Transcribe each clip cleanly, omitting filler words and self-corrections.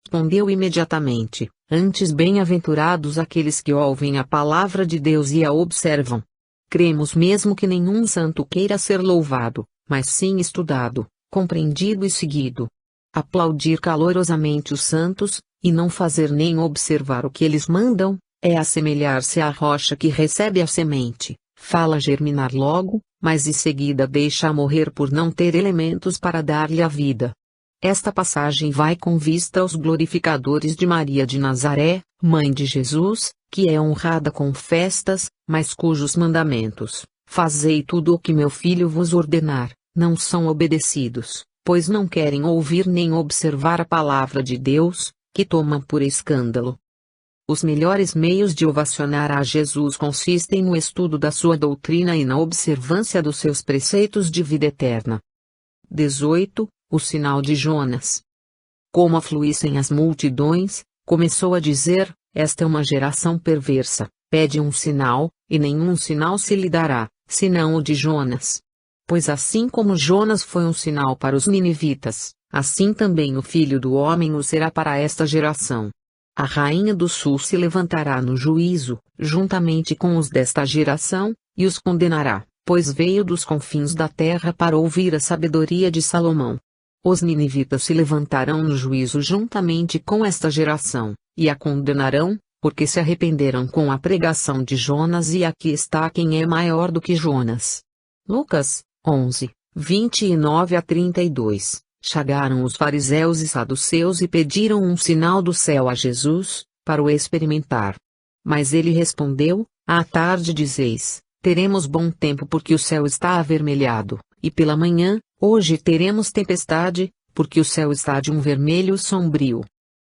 Respondeu imediatamente: Antes bem-aventurados aqueles que ouvem a palavra de Deus e a observam. Cremos mesmo que nenhum santo queira ser louvado, mas sim estudado, compreendido e seguido. Aplaudir calorosamente os santos, e não fazer nem observar o que eles mandam, é assemelhar-se à rocha que recebe a semente, fala germinar logo, mas em seguida deixa-a morrer por não ter elementos para dar-lhe a vida. Esta passagem vai com vista aos glorificadores de Maria de Nazaré, mãe de Jesus, que é honrada com festas, mas cujos mandamentos, fazei tudo o que meu filho vos ordenar, não são obedecidos, pois não querem ouvir nem observar a palavra de Deus, que tomam por escândalo. Os melhores meios de ovacionar a Jesus consistem no estudo da sua doutrina e na observância dos seus preceitos de vida eterna. 18. O sinal de Jonas. Como afluíssem as multidões, começou a dizer: Esta é uma geração perversa, pede um sinal, e nenhum sinal se lhe dará, senão o de Jonas. Pois assim como Jonas foi um sinal para os ninivitas, assim também o Filho do Homem o será para esta geração. A rainha do sul se levantará no juízo, juntamente com os desta geração, e os condenará, pois veio dos confins da terra para ouvir a sabedoria de Salomão. Os ninivitas se levantarão no juízo juntamente com esta geração, e a condenarão, porque se arrependeram com a pregação de Jonas, e aqui está quem é maior do que Jonas. Lucas 11, 29 a 32. Chegaram os fariseus e saduceus e pediram um sinal do céu a Jesus, para o experimentar. Mas ele respondeu: À tarde dizeis, teremos bom tempo porque o céu está avermelhado, e pela manhã, hoje teremos tempestade, porque o céu está de um vermelho sombrio.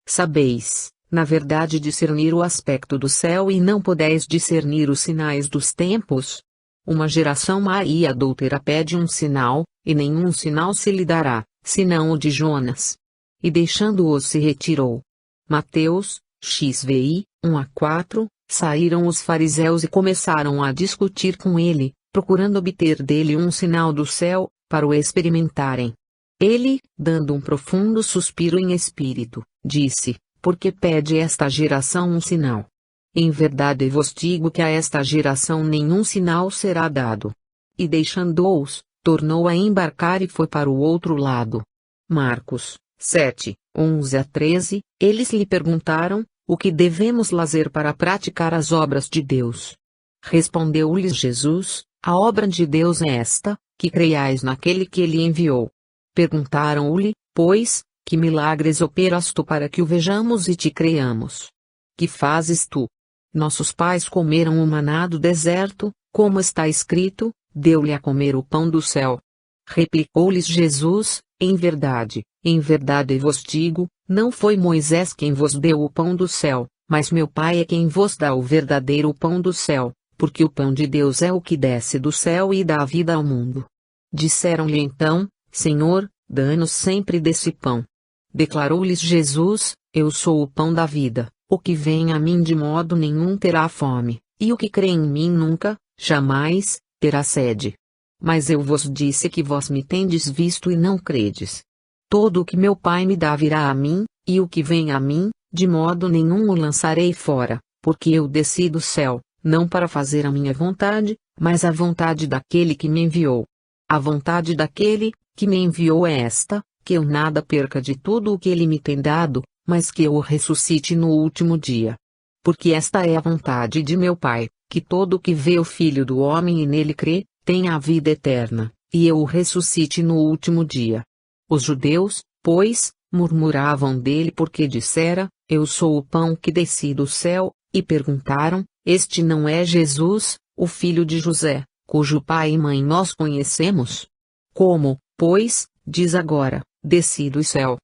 Sabeis, na verdade, discernir o aspecto do céu e não podeis discernir os sinais dos tempos? Uma geração má e adúltera pede um sinal, e nenhum sinal se lhe dará, senão o de Jonas. E deixando-os se retirou. Mateus, XVI, 1 a 4, saíram os fariseus e começaram a discutir com ele, procurando obter dele um sinal do céu, para o experimentarem. Ele, dando um profundo suspiro em espírito, disse: Por que pede esta geração um sinal? Em verdade vos digo que a esta geração nenhum sinal será dado. E deixando-os, tornou a embarcar e foi para o outro lado. Marcos 7, 11 a 13, eles lhe perguntaram: O que devemos fazer para praticar as obras de Deus? Respondeu-lhes Jesus: A obra de Deus é esta, que creiais naquele que ele enviou. Perguntaram-lhe, pois, que milagres operas tu para que o vejamos e te creiamos? Que fazes tu? Nossos pais comeram o maná do deserto, como está escrito, deu-lhe a comer o pão do céu. Replicou-lhes Jesus: em verdade vos digo, não foi Moisés quem vos deu o pão do céu, mas meu Pai é quem vos dá o verdadeiro pão do céu, porque o pão de Deus é o que desce do céu e dá vida ao mundo. Disseram-lhe então: Senhor, dá-nos sempre desse pão. Declarou-lhes Jesus: Eu sou o pão da vida, o que vem a mim de modo nenhum terá fome, e o que crê em mim nunca, jamais, terá sede. Mas eu vos disse que vós me tendes visto e não credes. Todo o que meu Pai me dá virá a mim, e o que vem a mim, de modo nenhum o lançarei fora, porque eu desci do céu, não para fazer a minha vontade, mas a vontade daquele que me enviou. A vontade daquele que me enviou é esta, que eu nada perca de tudo o que ele me tem dado, mas que eu o ressuscite no último dia. Porque esta é a vontade de meu Pai, que todo o que vê o Filho do Homem e nele crê, tenha a vida eterna, e eu o ressuscite no último dia. Os judeus, pois, murmuravam dele porque dissera: Eu sou o pão que desci do céu, e perguntaram: Este não é Jesus, o filho de José, cujo pai e mãe nós conhecemos? Como, pois, diz agora, desci do céu?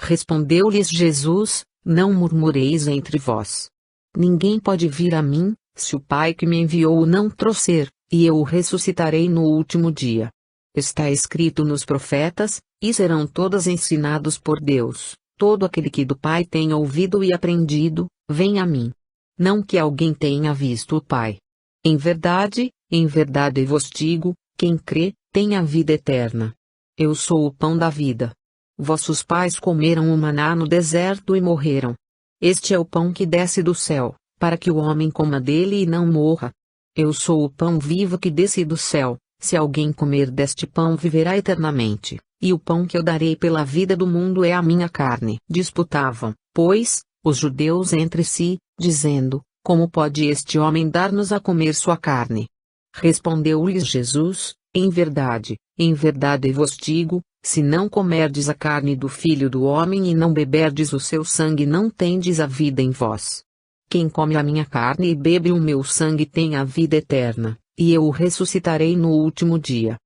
Respondeu-lhes Jesus: Não murmureis entre vós. Ninguém pode vir a mim, se o Pai que me enviou o não trouxer, e eu o ressuscitarei no último dia. Está escrito nos profetas, e serão todos ensinados por Deus: todo aquele que do Pai tenha ouvido e aprendido, vem a mim. Não que alguém tenha visto o Pai. Em verdade vos digo, quem crê, tem a vida eterna. Eu sou o pão da vida. vossos pais comeram o maná no deserto e morreram. Este é o pão que desce do céu, para que o homem coma dele e não morra. Eu sou o pão vivo que desce do céu, se alguém comer deste pão viverá eternamente, e o pão que eu darei pela vida do mundo é a minha carne. Disputavam, pois, os judeus entre si, dizendo, como pode este homem dar-nos a comer sua carne? Respondeu-lhes Jesus, em verdade vos digo, se não comerdes a carne do Filho do Homem e não beberdes o seu sangue não tendes a vida em vós. Quem come a minha carne e bebe o meu sangue tem a vida eterna, e eu o ressuscitarei no último dia.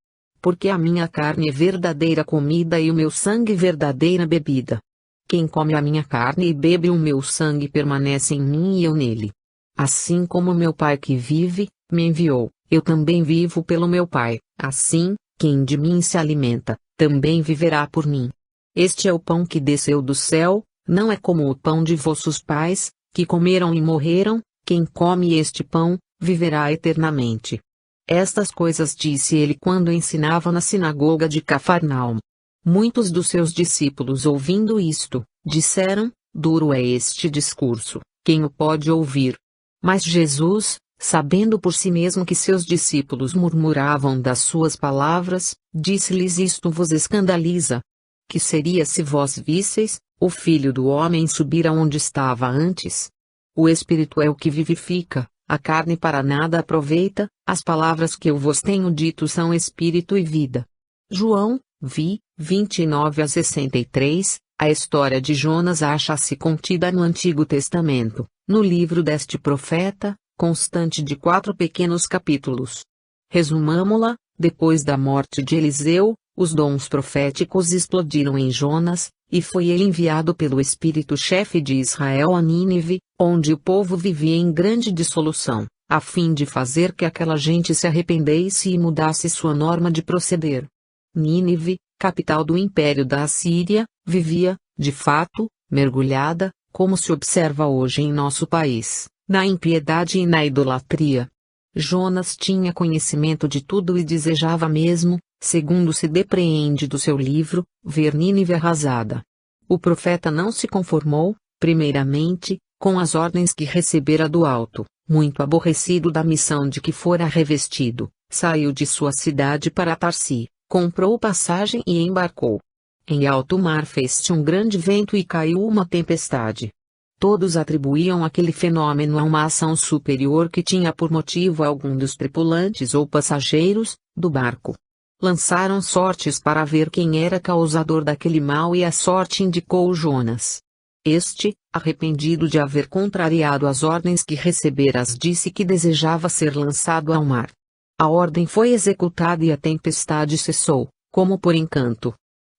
Porque a minha carne é verdadeira comida e o meu sangue verdadeira bebida. Quem come a minha carne e bebe o meu sangue permanece em mim e eu nele. Assim como meu Pai que vive, me enviou, eu também vivo pelo meu Pai, assim, quem de mim se alimenta, também viverá por mim. Este é o pão que desceu do céu, não é como o pão de vossos pais, que comeram e morreram, quem come este pão, viverá eternamente. Estas coisas disse ele quando ensinava na sinagoga de Cafarnaum. Muitos dos seus discípulos ouvindo isto, disseram, duro é este discurso, quem o pode ouvir? Mas Jesus, sabendo por si mesmo que seus discípulos murmuravam das suas palavras, disse-lhes: isto vos escandaliza? Que seria se vós visseis, o Filho do Homem subir aonde estava antes? O Espírito é o que vivifica, a carne para nada aproveita, as palavras que eu vos tenho dito são Espírito e vida. João, 29-63, a história de Jonas acha-se contida no Antigo Testamento, no livro deste profeta, constante de 4 pequenos capítulos. Resumamo-la: depois da morte de Eliseu, os dons proféticos explodiram em Jonas, e foi ele enviado pelo Espírito-chefe de Israel a Nínive, onde o povo vivia em grande dissolução, a fim de fazer que aquela gente se arrependesse e mudasse sua norma de proceder. Nínive, capital do Império da Assíria, vivia, de fato, mergulhada, como se observa hoje em nosso país, na impiedade e na idolatria. Jonas tinha conhecimento de tudo e desejava mesmo, segundo se depreende do seu livro, ver Nínive arrasada. O profeta não se conformou, primeiramente, com as ordens que recebera do alto, muito aborrecido da missão de que fora revestido, saiu de sua cidade para Tarsi, comprou passagem e embarcou. Em alto mar fez-se um grande vento e caiu uma tempestade. Todos atribuíam aquele fenômeno a uma ação superior que tinha por motivo algum dos tripulantes ou passageiros do barco. Lançaram sortes para ver quem era causador daquele mal e a sorte indicou Jonas. Este, arrependido de haver contrariado as ordens que receberas, disse que desejava ser lançado ao mar. A ordem foi executada e a tempestade cessou, como por encanto.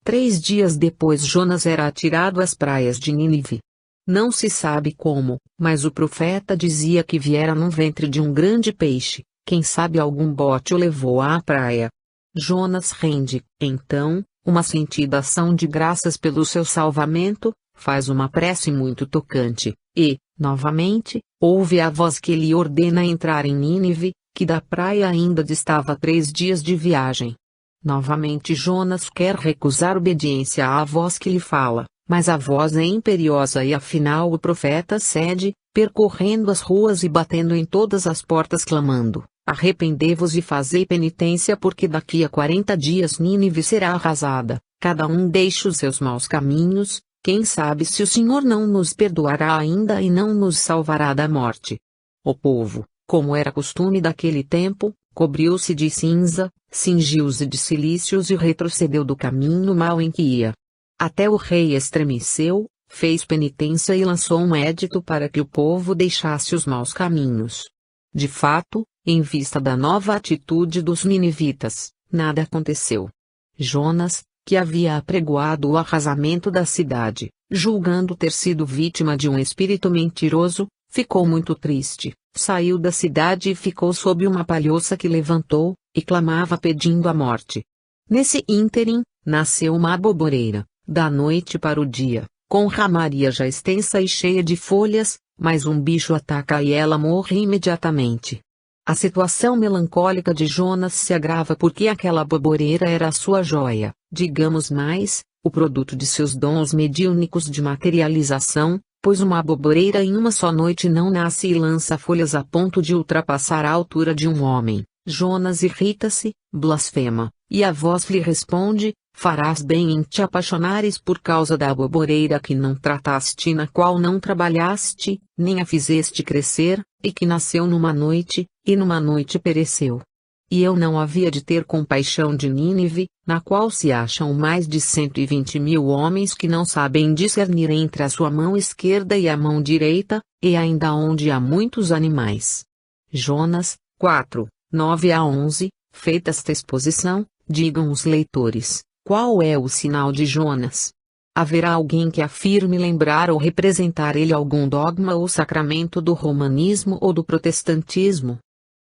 3 dias depois Jonas era atirado às praias de Nínive. Não se sabe como, mas o profeta dizia que viera num ventre de um grande peixe, quem sabe algum bote o levou à praia. Jonas rende, então, uma sentida ação de graças pelo seu salvamento, faz uma prece muito tocante, e, novamente, ouve a voz que lhe ordena entrar em Nínive, que da praia ainda distava 3 dias de viagem. Novamente Jonas quer recusar obediência à voz que lhe fala, mas a voz é imperiosa e afinal o profeta cede, percorrendo as ruas e batendo em todas as portas clamando: arrependei-vos e fazei penitência porque daqui a 40 dias Nínive será arrasada, cada um deixe os seus maus caminhos, quem sabe se o Senhor não nos perdoará ainda e não nos salvará da morte. O povo, como era costume daquele tempo, cobriu-se de cinza, cingiu-se de cilícios e retrocedeu do caminho mau em que ia. Até o rei estremeceu, fez penitência e lançou um edito para que o povo deixasse os maus caminhos. De fato, em vista da nova atitude dos ninivitas, nada aconteceu. Jonas, que havia apregoado o arrasamento da cidade, julgando ter sido vítima de um espírito mentiroso, ficou muito triste, saiu da cidade e ficou sob uma palhoça que levantou, e clamava pedindo a morte. Nesse ínterim, nasceu uma aboboreira, da noite para o dia, com ramaria já extensa e cheia de folhas, mas um bicho ataca e ela morre imediatamente. A situação melancólica de Jonas se agrava porque aquela aboboreira era a sua joia, digamos mais, o produto de seus dons mediúnicos de materialização, pois uma aboboreira em uma só noite não nasce e lança folhas a ponto de ultrapassar a altura de um homem. Jonas irrita-se, blasfema, e a voz lhe responde: farás bem em te apaixonares por causa da aboboreira que não trataste, na qual não trabalhaste, nem a fizeste crescer, e que nasceu numa noite, e numa noite pereceu. E eu não havia de ter compaixão de Nínive, na qual se acham mais de 120.000 homens que não sabem discernir entre a sua mão esquerda e a mão direita, e ainda onde há muitos animais. Jonas 4, 9-11. Feita esta exposição, digam os leitores, qual é o sinal de Jonas? Haverá alguém que afirme lembrar ou representar ele algum dogma ou sacramento do romanismo ou do protestantismo?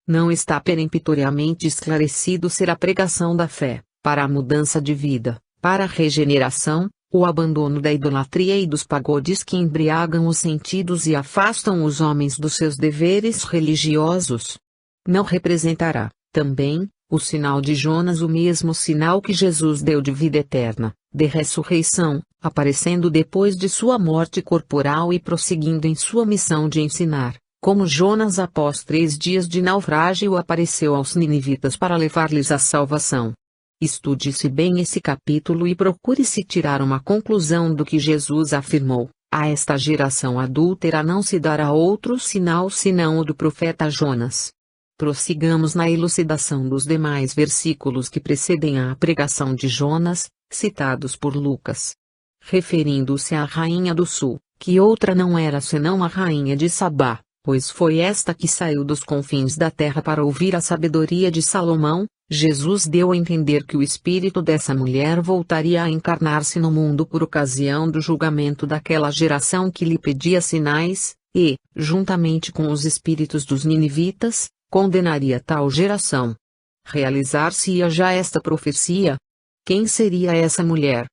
Não está peremptoriamente esclarecido ser a pregação da fé, para a mudança de vida, para a regeneração, o abandono da idolatria e dos pagodes que embriagam os sentidos e afastam os homens dos seus deveres religiosos. Não representará, também, o sinal de Jonas, o mesmo sinal que Jesus deu de vida eterna, de ressurreição, aparecendo depois de sua morte corporal e prosseguindo em sua missão de ensinar, como Jonas após 3 dias de naufrágio apareceu aos ninivitas para levar-lhes a salvação. Estude-se bem esse capítulo e procure-se tirar uma conclusão do que Jesus afirmou: a esta geração adúltera não se dará outro sinal senão o do profeta Jonas. Prossigamos na elucidação dos demais versículos que precedem a pregação de Jonas, citados por Lucas. Referindo-se à rainha do sul, que outra não era senão a rainha de Sabá, pois foi esta que saiu dos confins da terra para ouvir a sabedoria de Salomão, Jesus deu a entender que o espírito dessa mulher voltaria a encarnar-se no mundo por ocasião do julgamento daquela geração que lhe pedia sinais, e, juntamente com os espíritos dos ninivitas, condenaria tal geração. Realizar-se-ia já esta profecia? Quem seria essa mulher?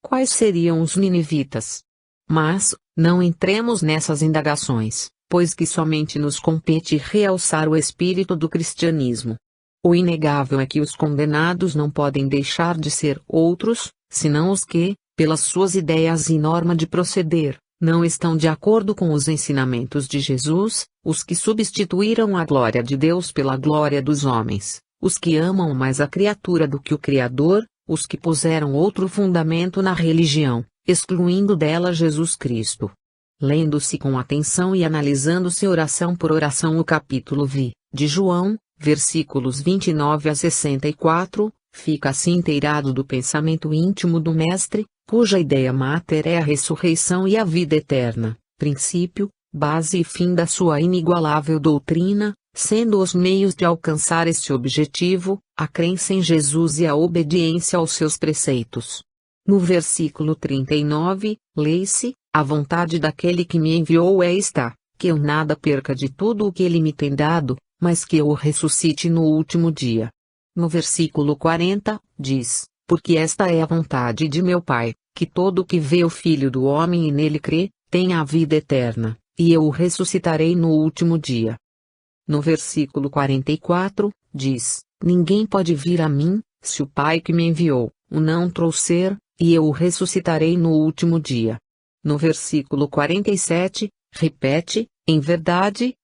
Quais seriam os ninivitas? Mas, não entremos nessas indagações, pois que somente nos compete realçar o espírito do cristianismo. O inegável é que os condenados não podem deixar de ser outros, senão os que, pelas suas ideias e norma de proceder, não estão de acordo com os ensinamentos de Jesus, os que substituíram a glória de Deus pela glória dos homens, os que amam mais a criatura do que o Criador, os que puseram outro fundamento na religião, excluindo dela Jesus Cristo. Lendo-se com atenção e analisando-se oração por oração o capítulo de João, versículos 29-64, fica-se inteirado do pensamento íntimo do Mestre, cuja ideia mater é a ressurreição e a vida eterna, princípio, base e fim da sua inigualável doutrina, sendo os meios de alcançar este objetivo, a crença em Jesus e a obediência aos seus preceitos. No versículo 39, lê-se: a vontade daquele que me enviou é esta, que eu nada perca de tudo o que ele me tem dado, mas que eu o ressuscite no último dia. No versículo 40, diz: porque esta é a vontade de meu Pai, que todo o que vê o Filho do Homem e nele crê, tenha a vida eterna, e eu o ressuscitarei no último dia. No versículo 44, diz: ninguém pode vir a mim, se o Pai que me enviou o não trouxer, e eu o ressuscitarei no último dia. No versículo 47, repete: em verdade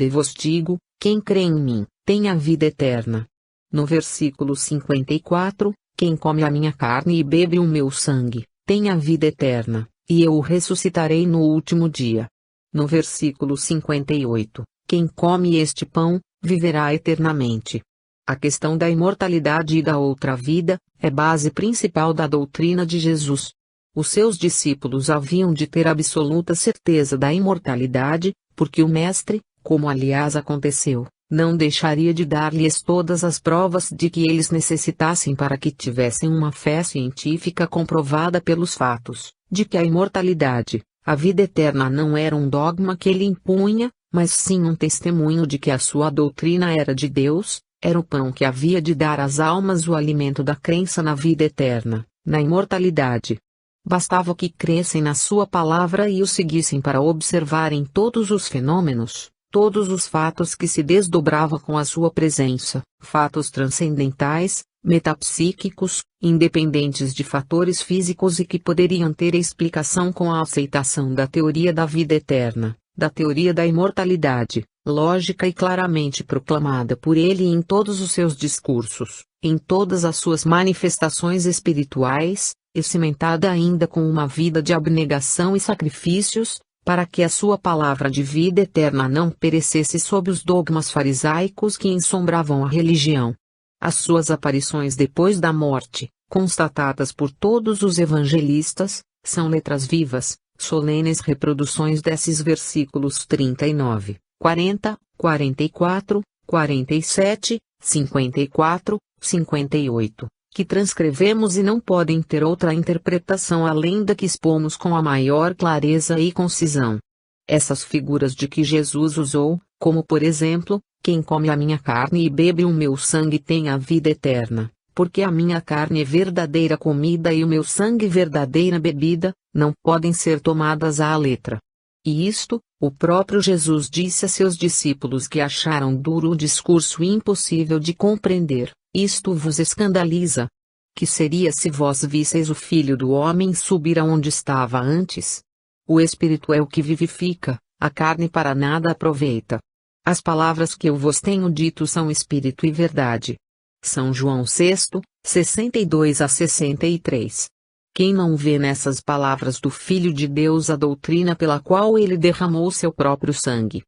vos digo, quem crê em mim, tem a vida eterna. No versículo 54, quem come a minha carne e bebe o meu sangue, tem a vida eterna, e eu o ressuscitarei no último dia. No versículo 58, quem come este pão, viverá eternamente. A questão da imortalidade e da outra vida, é base principal da doutrina de Jesus. Os seus discípulos haviam de ter absoluta certeza da imortalidade, porque o Mestre, como aliás aconteceu, não deixaria de dar-lhes todas as provas de que eles necessitassem para que tivessem uma fé científica comprovada pelos fatos, de que a imortalidade, a vida eterna não era um dogma que ele impunha, mas sim um testemunho de que a sua doutrina era de Deus, era o pão que havia de dar às almas o alimento da crença na vida eterna, na imortalidade. Bastava que crescem na sua palavra e o seguissem para observarem todos os fenômenos, todos os fatos que se desdobravam com a sua presença, fatos transcendentais, metapsíquicos, independentes de fatores físicos e que poderiam ter explicação com a aceitação da teoria da vida eterna, da teoria da imortalidade, lógica e claramente proclamada por ele em todos os seus discursos, em todas as suas manifestações espirituais, e cimentada ainda com uma vida de abnegação e sacrifícios, para que a sua palavra de vida eterna não perecesse sob os dogmas farisaicos que ensombravam a religião. As suas aparições depois da morte, constatadas por todos os evangelistas, são letras vivas, solenes reproduções desses versículos 39, 40, 44, 47, 54, 58, que transcrevemos e não podem ter outra interpretação além da que expomos com a maior clareza e concisão. Essas figuras de que Jesus usou, como por exemplo, quem come a minha carne e bebe o meu sangue tem a vida eterna, porque a minha carne é verdadeira comida e o meu sangue verdadeira bebida, não podem ser tomadas à letra. E isto, o próprio Jesus disse a seus discípulos que acharam duro o discurso impossível de compreender, isto vos escandaliza. Que seria se vós visseis o Filho do Homem subir aonde estava antes? O Espírito é o que vivifica, a carne para nada aproveita. As palavras que eu vos tenho dito são Espírito e verdade. São João 6, 62 a 63. Quem não vê nessas palavras do Filho de Deus a doutrina pela qual ele derramou seu próprio sangue?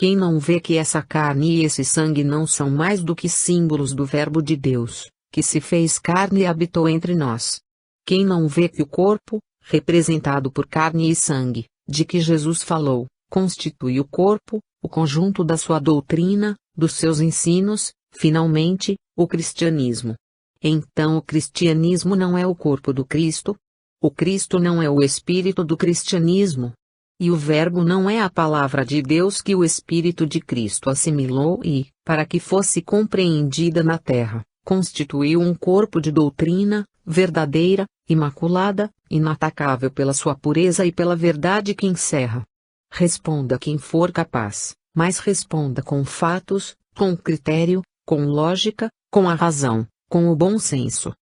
Quem não vê que essa carne e esse sangue não são mais do que símbolos do Verbo de Deus, que se fez carne e habitou entre nós? Quem não vê que o corpo, representado por carne e sangue, de que Jesus falou, constitui o corpo, o conjunto da sua doutrina, dos seus ensinos, finalmente, o cristianismo? Então o cristianismo não é o corpo do Cristo? O Cristo não é o espírito do cristianismo? E o Verbo não é a palavra de Deus que o Espírito de Cristo assimilou e, para que fosse compreendida na terra, constituiu um corpo de doutrina, verdadeira, imaculada, inatacável pela sua pureza e pela verdade que encerra? Responda quem for capaz, mas responda com fatos, com critério, com lógica, com a razão, com o bom senso.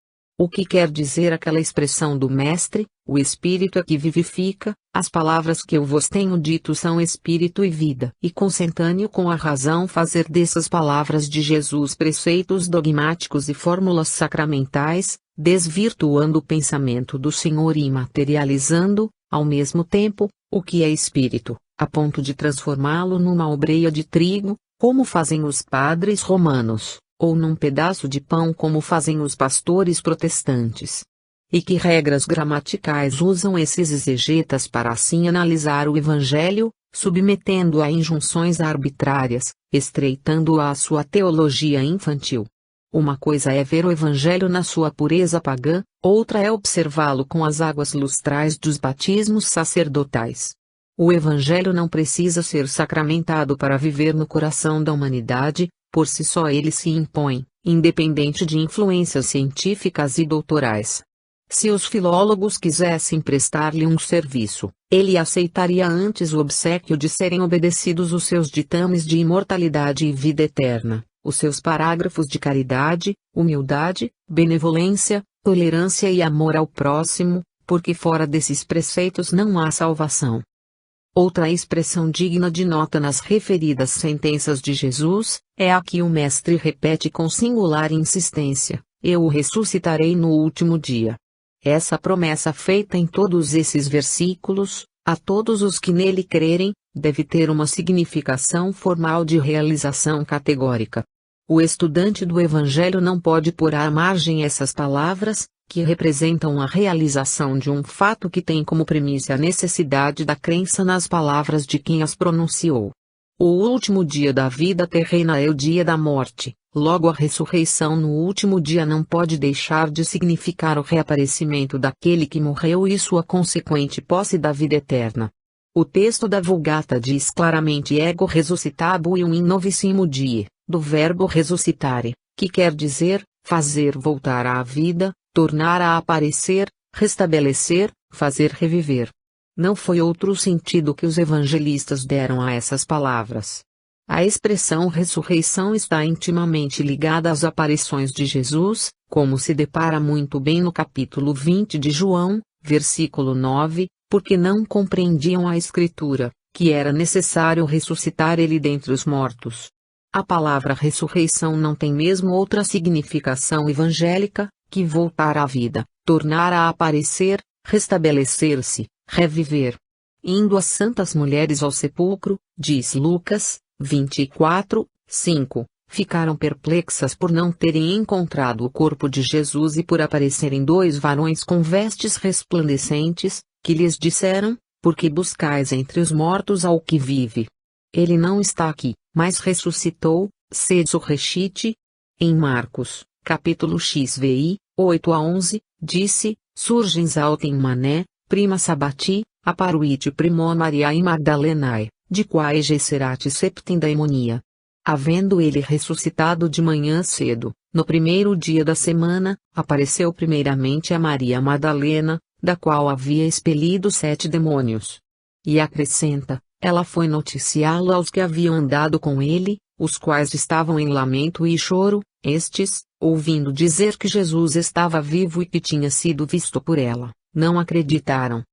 O que quer dizer aquela expressão do Mestre, o Espírito é que vivifica, as palavras que eu vos tenho dito são Espírito e vida. E consentâneo com a razão fazer dessas palavras de Jesus preceitos dogmáticos e fórmulas sacramentais, desvirtuando o pensamento do Senhor e materializando, ao mesmo tempo, o que é Espírito, a ponto de transformá-lo numa obreia de trigo, como fazem os padres romanos, ou num pedaço de pão como fazem os pastores protestantes. E que regras gramaticais usam esses exegetas para assim analisar o Evangelho, submetendo-o a injunções arbitrárias, estreitando-o à sua teologia infantil. Uma coisa é ver o Evangelho na sua pureza pagã, outra é observá-lo com as águas lustrais dos batismos sacerdotais. O Evangelho não precisa ser sacramentado para viver no coração da humanidade, por si só ele se impõe, independente de influências científicas e doutorais. Se os filólogos quisessem prestar-lhe um serviço, ele aceitaria antes o obséquio de serem obedecidos os seus ditames de imortalidade e vida eterna, os seus parágrafos de caridade, humildade, benevolência, tolerância e amor ao próximo, porque fora desses preceitos não há salvação. Outra expressão digna de nota nas referidas sentenças de Jesus, é a que o Mestre repete com singular insistência: eu o ressuscitarei no último dia. Essa promessa feita em todos esses versículos, a todos os que nele crerem, deve ter uma significação formal de realização categórica. O estudante do Evangelho não pode pôr à margem essas palavras, que representam a realização de um fato que tem como premissa a necessidade da crença nas palavras de quem as pronunciou. O último dia da vida terrena é o dia da morte, logo a ressurreição no último dia não pode deixar de significar o reaparecimento daquele que morreu e sua consequente posse da vida eterna. O texto da Vulgata diz claramente ego resuscitabuium in novissimo die, do verbo resuscitare, que quer dizer, fazer voltar à vida, tornar a aparecer, restabelecer, fazer reviver. Não foi outro sentido que os evangelistas deram a essas palavras. A expressão ressurreição está intimamente ligada às aparições de Jesus, como se depara muito bem no capítulo 20 de João, versículo 9, porque não compreendiam a Escritura, que era necessário ressuscitar ele dentre os mortos. A palavra ressurreição não tem mesmo outra significação evangélica, que voltar à vida, tornar a aparecer, restabelecer-se, reviver. Indo as santas mulheres ao sepulcro, diz Lucas 24, 5, ficaram perplexas por não terem encontrado o corpo de Jesus e por aparecerem dois varões com vestes resplandecentes, que lhes disseram: por que buscais entre os mortos ao que vive? Ele não está aqui, mas ressuscitou, sed surrexite. Em Marcos, capítulo XVI, 8-11, disse: surgens autem mané, prima sabati, aparuite primo Mariae Magdalenae, de quae gesserati septim daimonia. Havendo ele ressuscitado de manhã cedo, no primeiro dia da semana, apareceu primeiramente a Maria Madalena, da qual havia expelido 7 demônios. E acrescenta, ela foi noticiá-lo aos que haviam andado com ele, os quais estavam em lamento e choro, estes, ouvindo dizer que Jesus estava vivo e que tinha sido visto por ela, não acreditaram.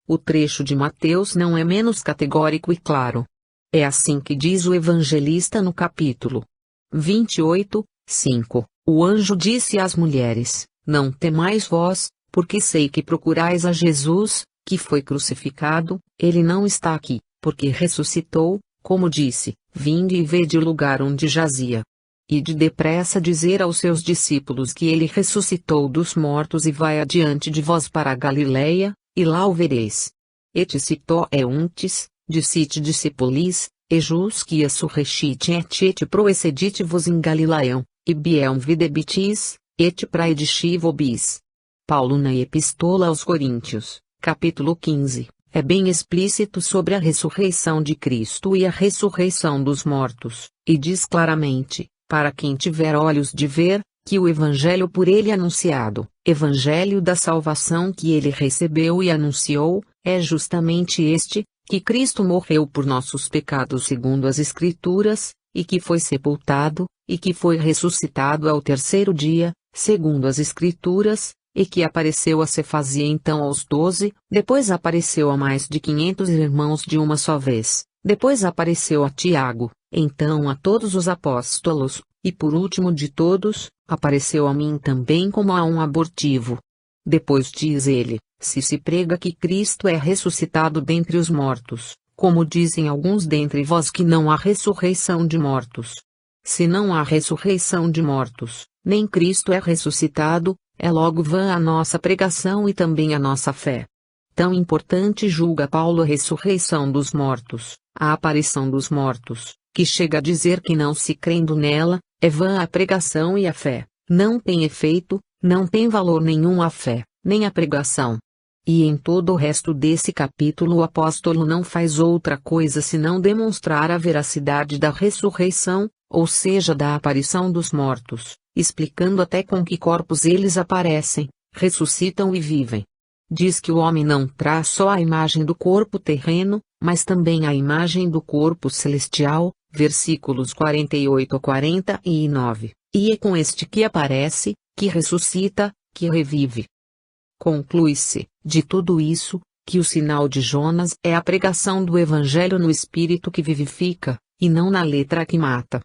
O trecho de Mateus não é menos categórico e claro. É assim que diz o evangelista no capítulo 28, 5. O anjo disse às mulheres: não temais vós, porque sei que procurais a Jesus, que foi crucificado, ele não está aqui, porque ressuscitou, como disse, vinde e vede o lugar onde jazia. Ide depressa dizer aos seus discípulos que ele ressuscitou dos mortos e vai adiante de vós para a Galileia, e lá o vereis. Et cito euntis, dicite discipulis, ejus quia surrexite et proecedite vos in Galilaeum, e biem videbitis, et praedisci vobis. Paulo na Epístola aos Coríntios, capítulo 15, é bem explícito sobre a ressurreição de Cristo e a ressurreição dos mortos, e diz claramente, para quem tiver olhos de ver, que o evangelho por ele anunciado, evangelho da salvação que ele recebeu e anunciou, é justamente este, que Cristo morreu por nossos pecados segundo as Escrituras, e que foi sepultado, e que foi ressuscitado ao terceiro dia, segundo as Escrituras, e que apareceu a Cefas e então aos 12, depois apareceu a mais de 500 irmãos de uma só vez, depois apareceu a Tiago, então a todos os apóstolos, e por último de todos, apareceu a mim também como a um abortivo. Depois diz ele, se prega que Cristo é ressuscitado dentre os mortos, como dizem alguns dentre vós que não há ressurreição de mortos. Se não há ressurreição de mortos, nem Cristo é ressuscitado, é logo vã a nossa pregação e também a nossa fé. Tão importante julga Paulo a ressurreição dos mortos, a aparição dos mortos, que chega a dizer que não se crendo nela, é vã a pregação e a fé, não tem efeito, não tem valor nenhum a fé, nem a pregação. E em todo o resto desse capítulo o apóstolo não faz outra coisa senão demonstrar a veracidade da ressurreição, ou seja da aparição dos mortos, explicando até com que corpos eles aparecem, ressuscitam e vivem. Diz que o homem não traz só a imagem do corpo terreno, mas também a imagem do corpo celestial, versículos 48 a 49, e é com este que aparece, que ressuscita, que revive. Conclui-se, de tudo isso, que o sinal de Jonas é a pregação do Evangelho no espírito que vivifica, e não na letra que mata.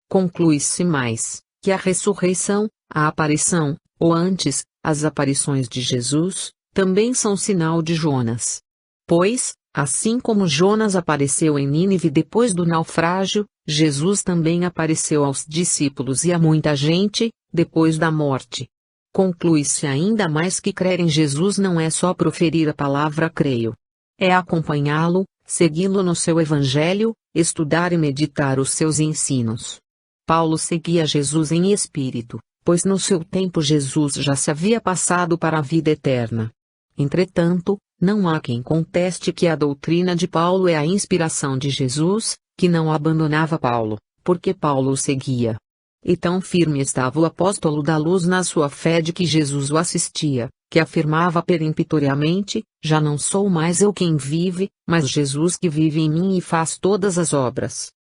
Conclui-se mais, que a ressurreição, a aparição, ou antes, as aparições de Jesus, também são sinal de Jonas. Pois, assim como Jonas apareceu em Nínive depois do naufrágio, Jesus também apareceu aos discípulos e a muita gente, depois da morte. Conclui-se ainda mais que crer em Jesus não é só proferir a palavra creio. É acompanhá-lo, segui-lo no seu evangelho, estudar e meditar os seus ensinos. Paulo seguia Jesus em espírito, pois no seu tempo Jesus já se havia passado para a vida eterna. Entretanto, não há quem conteste que a doutrina de Paulo é a inspiração de Jesus, que não abandonava Paulo, porque Paulo o seguia. E tão firme estava o apóstolo da luz na sua fé de que Jesus o assistia, que afirmava peremptoriamente, já não sou mais eu quem vive, mas Jesus que vive em mim e faz todas as obras.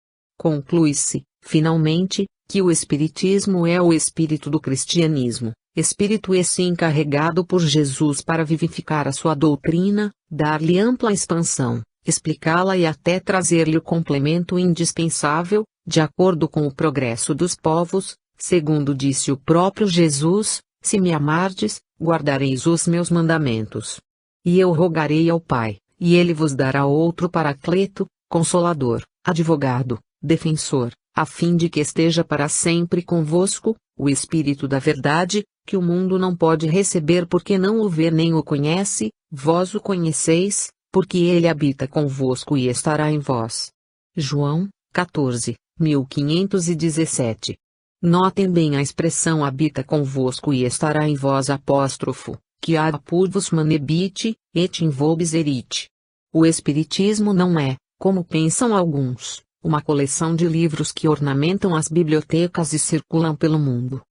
Conclui-se, finalmente, que o Espiritismo é o espírito do cristianismo, espírito esse encarregado por Jesus para vivificar a sua doutrina, dar-lhe ampla expansão, explicá-la e até trazer-lhe o complemento indispensável, de acordo com o progresso dos povos, segundo disse o próprio Jesus: se me amardes, guardareis os meus mandamentos. E eu rogarei ao Pai, e ele vos dará outro Paracleto, Consolador, Advogado, Defensor, a fim de que esteja para sempre convosco, o Espírito da Verdade, que o mundo não pode receber porque não o vê nem o conhece, vós o conheceis, porque ele habita convosco e estará em vós. João 14, 1517. Notem bem a expressão habita convosco e estará em vós apóstrofo, que apud vos manebite, et in vobis erite. O Espiritismo não é, como pensam alguns, uma coleção de livros que ornamentam as bibliotecas e circulam pelo mundo.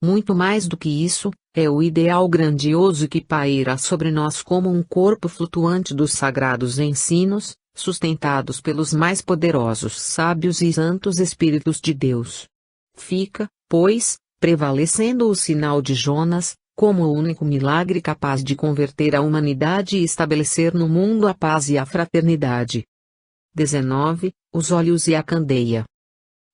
Muito mais do que isso, é o ideal grandioso que paira sobre nós como um corpo flutuante dos sagrados ensinos, sustentados pelos mais poderosos sábios e santos Espíritos de Deus. Fica, pois, prevalecendo o sinal de Jonas, como o único milagre capaz de converter a humanidade e estabelecer no mundo a paz e a fraternidade. 19. Os olhos e a candeia.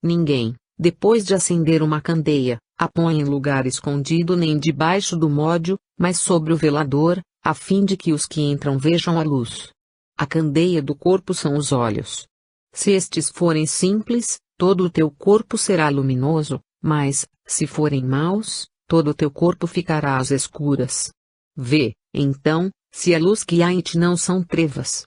Ninguém, depois de acender uma candeia, a põe em lugar escondido nem debaixo do módio, mas sobre o velador, a fim de que os que entram vejam a luz. A candeia do corpo são os olhos. Se estes forem simples, todo o teu corpo será luminoso, mas, se forem maus, todo o teu corpo ficará às escuras. Vê, então, se a luz que há em ti não são trevas.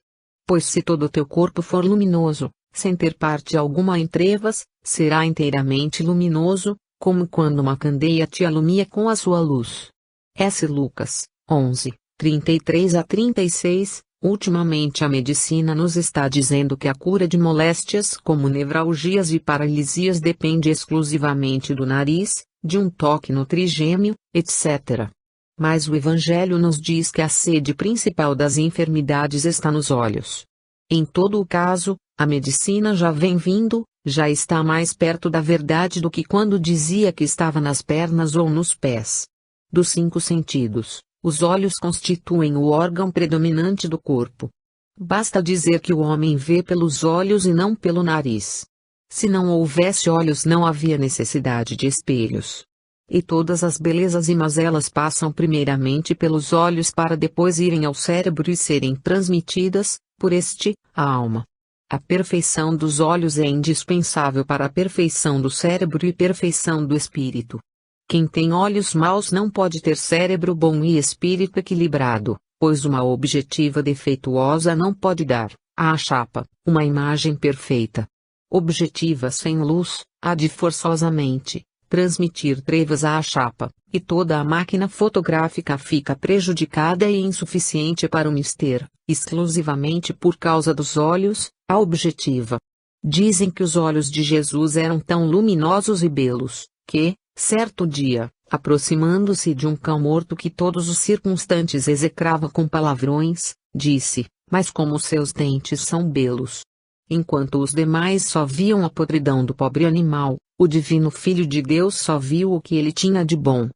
Pois se todo o teu corpo for luminoso, sem ter parte alguma em trevas, será inteiramente luminoso, como quando uma candeia te alumia com a sua luz. S. Lucas 11, 33 a 36. Ultimamente a medicina nos está dizendo que a cura de moléstias como nevralgias e paralisias depende exclusivamente do nariz, de um toque no trigêmeo, etc. Mas o Evangelho nos diz que a sede principal das enfermidades está nos olhos. Em todo o caso, a medicina já vem vindo, já está mais perto da verdade do que quando dizia que estava nas pernas ou nos pés. Dos 5 sentidos, os olhos constituem o órgão predominante do corpo. Basta dizer que o homem vê pelos olhos e não pelo nariz. Se não houvesse olhos não havia necessidade de espelhos. E todas as belezas e mazelas passam primeiramente pelos olhos para depois irem ao cérebro e serem transmitidas, por este, à alma. A perfeição dos olhos é indispensável para a perfeição do cérebro e perfeição do espírito. Quem tem olhos maus não pode ter cérebro bom e espírito equilibrado, pois uma objetiva defeituosa não pode dar, à chapa, uma imagem perfeita. Objetiva sem luz, há de forçosamente transmitir trevas à chapa, e toda a máquina fotográfica fica prejudicada e insuficiente para o mister, exclusivamente por causa dos olhos, a objetiva. Dizem que os olhos de Jesus eram tão luminosos e belos, que, certo dia, aproximando-se de um cão morto que todos os circunstantes execrava com palavrões, disse: mas como seus dentes são belos. Enquanto os demais só viam a podridão do pobre animal, o divino Filho de Deus só viu o que ele tinha de bom.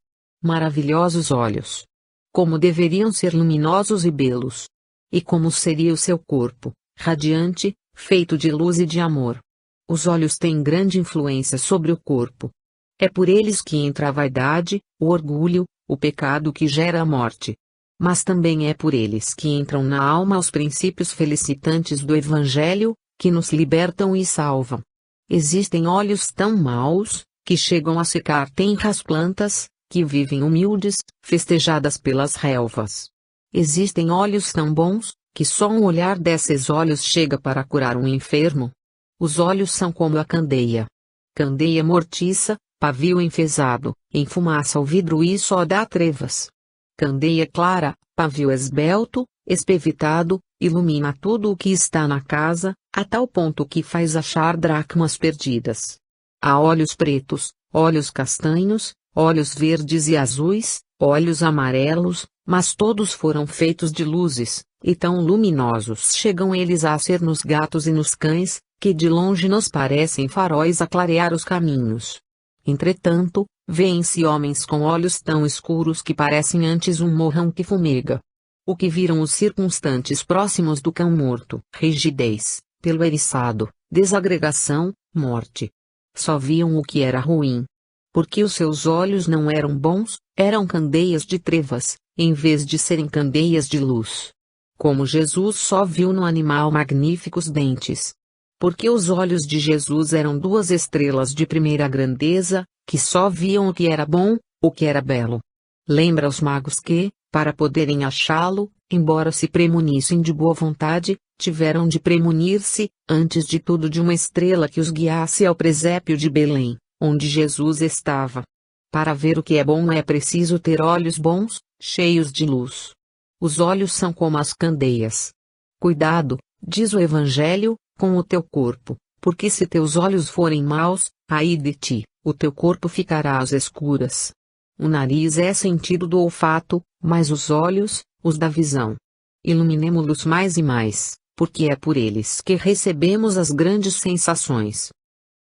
Maravilhosos olhos! Como deveriam ser luminosos e belos! E como seria o seu corpo, radiante, feito de luz e de amor! Os olhos têm grande influência sobre o corpo. É por eles que entra a vaidade, o orgulho, o pecado que gera a morte. Mas também é por eles que entram na alma os princípios felicitantes do Evangelho, que nos libertam e salvam. Existem olhos tão maus, que chegam a secar tenras plantas, que vivem humildes, festejadas pelas relvas. Existem olhos tão bons, que só um olhar desses olhos chega para curar um enfermo. Os olhos são como a candeia. Candeia mortiça, pavio enfesado, enfumaça o vidro e só dá trevas. Candeia clara, pavio esbelto, espevitado, ilumina tudo o que está na casa, a tal ponto que faz achar dracmas perdidas. Há olhos pretos, olhos castanhos, olhos verdes e azuis, olhos amarelos, mas todos foram feitos de luzes, e tão luminosos chegam eles a ser nos gatos e nos cães, que de longe nos parecem faróis a clarear os caminhos. Entretanto, vêem-se homens com olhos tão escuros que parecem antes um morrão que fumega. O que viram os circunstantes próximos do cão morto? Rigidez, pelo eriçado, desagregação, morte. Só viam o que era ruim. Porque os seus olhos não eram bons, eram candeias de trevas, em vez de serem candeias de luz. Como Jesus só viu no animal magníficos dentes. Porque os olhos de Jesus eram duas estrelas de primeira grandeza, que só viam o que era bom, o que era belo. Lembra os magos que, para poderem achá-lo, embora se premunissem de boa vontade, tiveram de premunir-se, antes de tudo, de uma estrela que os guiasse ao presépio de Belém, onde Jesus estava. Para ver o que é bom é preciso ter olhos bons, cheios de luz. Os olhos são como as candeias. Cuidado, diz o Evangelho, com o teu corpo, porque se teus olhos forem maus, ai de ti, o teu corpo ficará às escuras. O nariz é sentido do olfato, mas os olhos, os da visão. Iluminemo-los mais e mais, porque é por eles que recebemos as grandes sensações.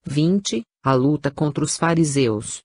20. A luta contra os fariseus.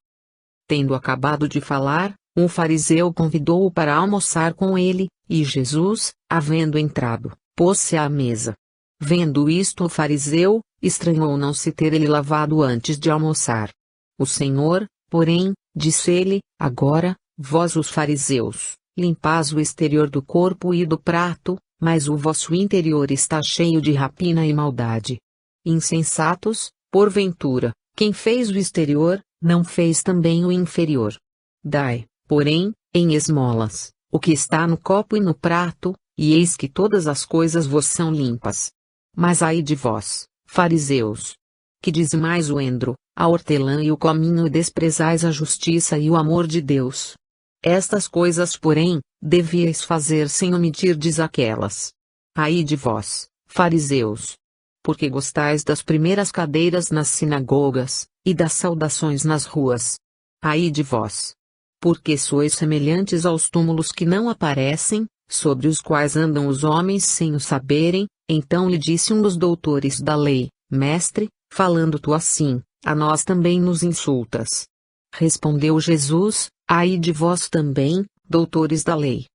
Tendo acabado de falar, um fariseu convidou-o para almoçar com ele, e Jesus, havendo entrado, pôs-se à mesa. Vendo isto, o fariseu estranhou não se ter ele lavado antes de almoçar. O Senhor, porém, disse-lhe: agora, vós os fariseus, limpais o exterior do corpo e do prato, mas o vosso interior está cheio de rapina e maldade. Insensatos, porventura, quem fez o exterior, não fez também o inferior? Dai, porém, em esmolas, o que está no copo e no prato, e eis que todas as coisas vos são limpas. Mas ai de vós, fariseus, que dizimais o endro, a hortelã e o cominho e desprezais a justiça e o amor de Deus. Estas coisas, porém, devíeis fazer sem omitirdes aquelas. Ai de vós, fariseus, porque gostais das primeiras cadeiras nas sinagogas, e das saudações nas ruas. Ai de vós, porque sois semelhantes aos túmulos que não aparecem, sobre os quais andam os homens sem o saberem. Então lhe disse um dos doutores da lei: Mestre, falando tu assim, a nós também nos insultas. Respondeu Jesus: ai de vós também, doutores da lei.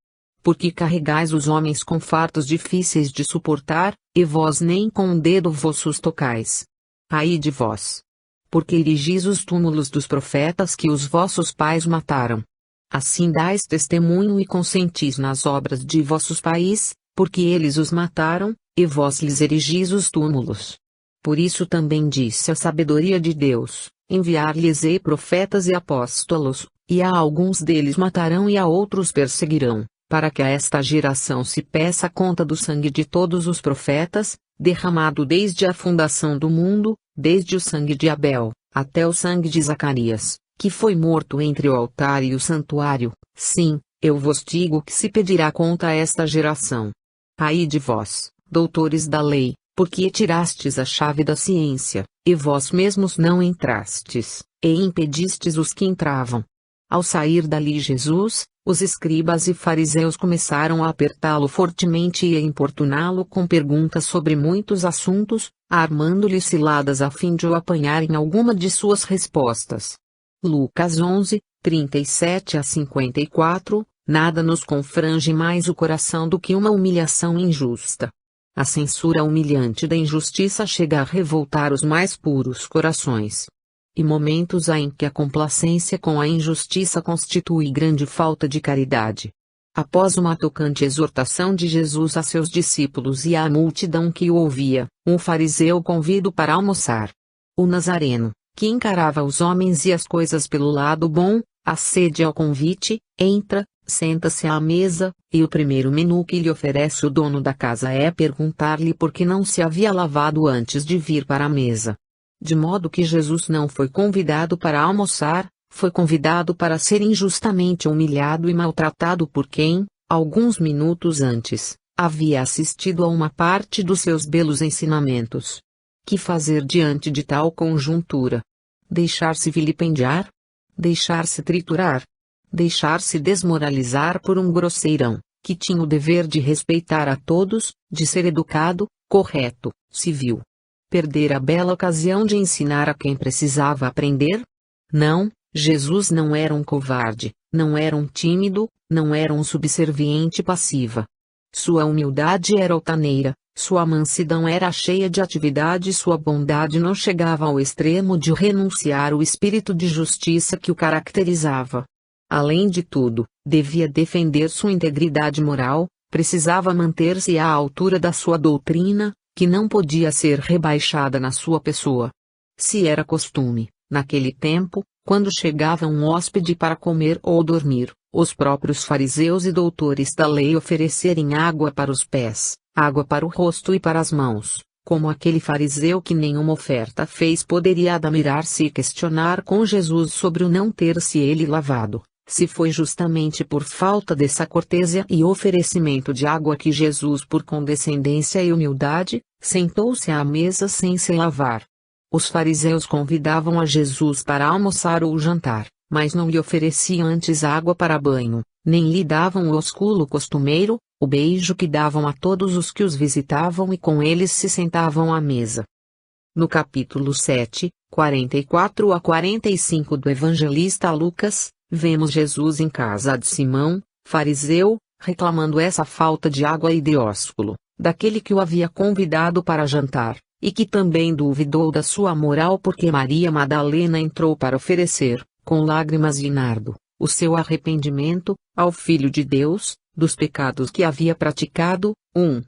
Porque carregais os homens com fardos difíceis de suportar, e vós nem com um dedo vos tocais. Ai de vós, porque erigis os túmulos dos profetas que os vossos pais mataram. Assim dais testemunho e consentis nas obras de vossos pais, porque eles os mataram, e vós lhes erigis os túmulos. Por isso também disse a sabedoria de Deus: enviar-lhes-ei profetas e apóstolos, e a alguns deles matarão e a outros perseguirão, para que a esta geração se peça conta do sangue de todos os profetas, derramado desde a fundação do mundo, desde o sangue de Abel, até o sangue de Zacarias, que foi morto entre o altar e o santuário. Sim, eu vos digo que se pedirá conta a esta geração. Ai de vós, doutores da lei, porque tirastes a chave da ciência, e vós mesmos não entrastes, e impedistes os que entravam. Ao sair dali Jesus, os escribas e fariseus começaram a apertá-lo fortemente e a importuná-lo com perguntas sobre muitos assuntos, armando-lhe ciladas a fim de o apanhar em alguma de suas respostas. Lucas 11, 37 a 54. Nada nos confrange mais o coração do que uma humilhação injusta. A censura humilhante da injustiça chega a revoltar os mais puros corações. E momentos há em que a complacência com a injustiça constitui grande falta de caridade. Após uma tocante exortação de Jesus a seus discípulos e à multidão que o ouvia, um fariseu convida-o para almoçar. O Nazareno, que encarava os homens e as coisas pelo lado bom, acede ao convite, entra, senta-se à mesa, e o primeiro menu que lhe oferece o dono da casa é perguntar-lhe por que não se havia lavado antes de vir para a mesa. De modo que Jesus não foi convidado para almoçar, foi convidado para ser injustamente humilhado e maltratado por quem, alguns minutos antes, havia assistido a uma parte dos seus belos ensinamentos. Que fazer diante de tal conjuntura? Deixar-se vilipendiar? Deixar-se triturar? Deixar-se desmoralizar por um grosseirão, que tinha o dever de respeitar a todos, de ser educado, correto, civil. Perder a bela ocasião de ensinar a quem precisava aprender? Não, Jesus não era um covarde, não era um tímido, não era um subserviente passiva. Sua humildade era altaneira, sua mansidão era cheia de atividade e sua bondade não chegava ao extremo de renunciar o espírito de justiça que o caracterizava. Além de tudo, devia defender sua integridade moral, precisava manter-se à altura da sua doutrina, que não podia ser rebaixada na sua pessoa. Se era costume, naquele tempo, quando chegava um hóspede para comer ou dormir, os próprios fariseus e doutores da lei oferecerem água para os pés, água para o rosto e para as mãos, como aquele fariseu que nenhuma oferta fez poderia admirar-se e questionar com Jesus sobre o não ter-se ele lavado, se foi justamente por falta dessa cortesia e oferecimento de água que Jesus, por condescendência e humildade, sentou-se à mesa sem se lavar. Os fariseus convidavam a Jesus para almoçar ou jantar, mas não lhe ofereciam antes água para banho, nem lhe davam o ósculo costumeiro, o beijo que davam a todos os que os visitavam e com eles se sentavam à mesa. No capítulo 7, 44 a 45 do evangelista Lucas, vemos Jesus em casa de Simão, fariseu, reclamando essa falta de água e de ósculo, daquele que o havia convidado para jantar, e que também duvidou da sua moral porque Maria Madalena entrou para oferecer, com lágrimas de nardo, o seu arrependimento, ao Filho de Deus, dos pecados que havia praticado. 1.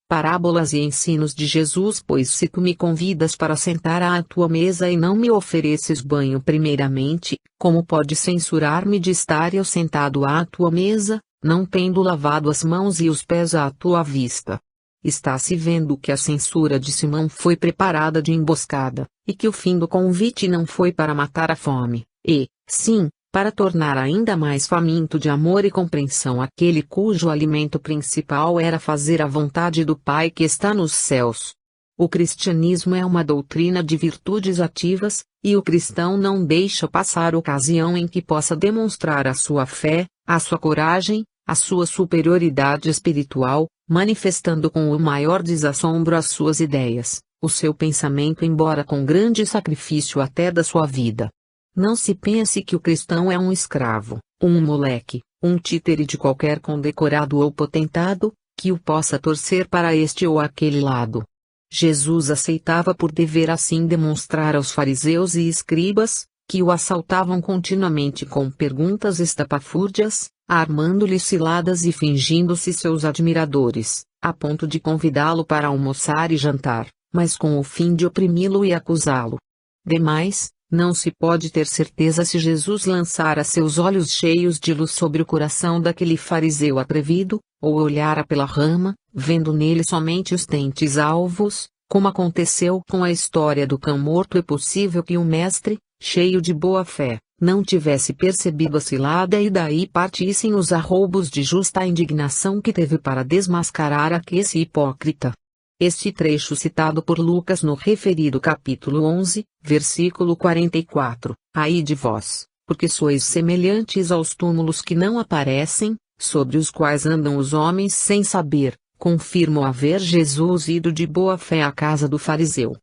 Parábolas e ensinos de Jesus. Pois se tu me convidas para sentar à tua mesa e não me ofereces banho primeiramente, como podes censurar-me de estar eu sentado à tua mesa, não tendo lavado as mãos e os pés à tua vista? Está-se vendo que a censura de Simão foi preparada de emboscada, e que o fim do convite não foi para matar a fome, e, sim, para tornar ainda mais faminto de amor e compreensão aquele cujo alimento principal era fazer a vontade do Pai que está nos céus. O cristianismo é uma doutrina de virtudes ativas, e o cristão não deixa passar ocasião em que possa demonstrar a sua fé, a sua coragem, a sua superioridade espiritual, manifestando com o maior desassombro as suas ideias, o seu pensamento, embora com grande sacrifício até da sua vida. Não se pense que o cristão é um escravo, um moleque, um títere de qualquer condecorado ou potentado, que o possa torcer para este ou aquele lado. Jesus aceitava por dever assim demonstrar aos fariseus e escribas, que o assaltavam continuamente com perguntas estapafúrdias, armando-lhe ciladas e fingindo-se seus admiradores, a ponto de convidá-lo para almoçar e jantar, mas com o fim de oprimi-lo e acusá-lo. Demais, não se pode ter certeza se Jesus lançara seus olhos cheios de luz sobre o coração daquele fariseu atrevido, ou olhara pela rama, vendo nele somente os dentes alvos, como aconteceu com a história do cão morto. É possível que o mestre, cheio de boa fé, não tivesse percebido a cilada e daí partissem os arroubos de justa indignação que teve para desmascarar aquele hipócrita. Este trecho citado por Lucas no referido capítulo 11, versículo 44, ai de vós, porque sois semelhantes aos túmulos que não aparecem, sobre os quais andam os homens sem saber, confirma haver Jesus ido de boa fé à casa do fariseu.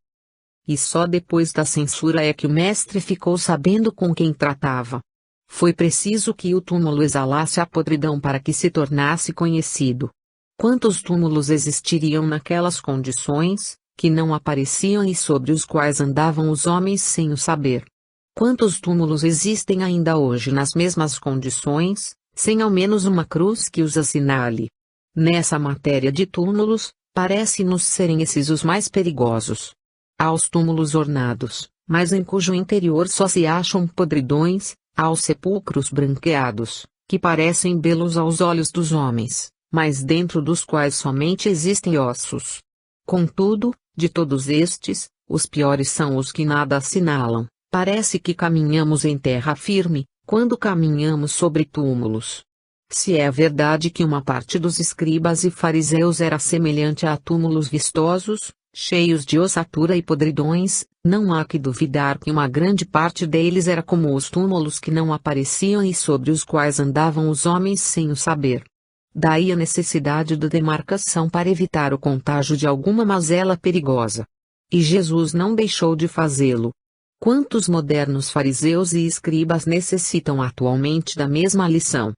E só depois da censura é que o mestre ficou sabendo com quem tratava. Foi preciso que o túmulo exalasse a podridão para que se tornasse conhecido. Quantos túmulos existiriam naquelas condições, que não apareciam e sobre os quais andavam os homens sem o saber? Quantos túmulos existem ainda hoje nas mesmas condições, sem ao menos uma cruz que os assinale? Nessa matéria de túmulos, parece-nos serem esses os mais perigosos. Há os túmulos ornados, mas em cujo interior só se acham podridões, há os sepulcros branqueados, que parecem belos aos olhos dos homens, mas dentro dos quais somente existem ossos. Contudo, de todos estes, os piores são os que nada assinalam. Parece que caminhamos em terra firme, quando caminhamos sobre túmulos. Se é verdade que uma parte dos escribas e fariseus era semelhante a túmulos vistosos, cheios de ossatura e podridões, não há que duvidar que uma grande parte deles era como os túmulos que não apareciam e sobre os quais andavam os homens sem o saber. Daí a necessidade da demarcação para evitar o contágio de alguma mazela perigosa. E Jesus não deixou de fazê-lo. Quantos modernos fariseus e escribas necessitam atualmente da mesma lição?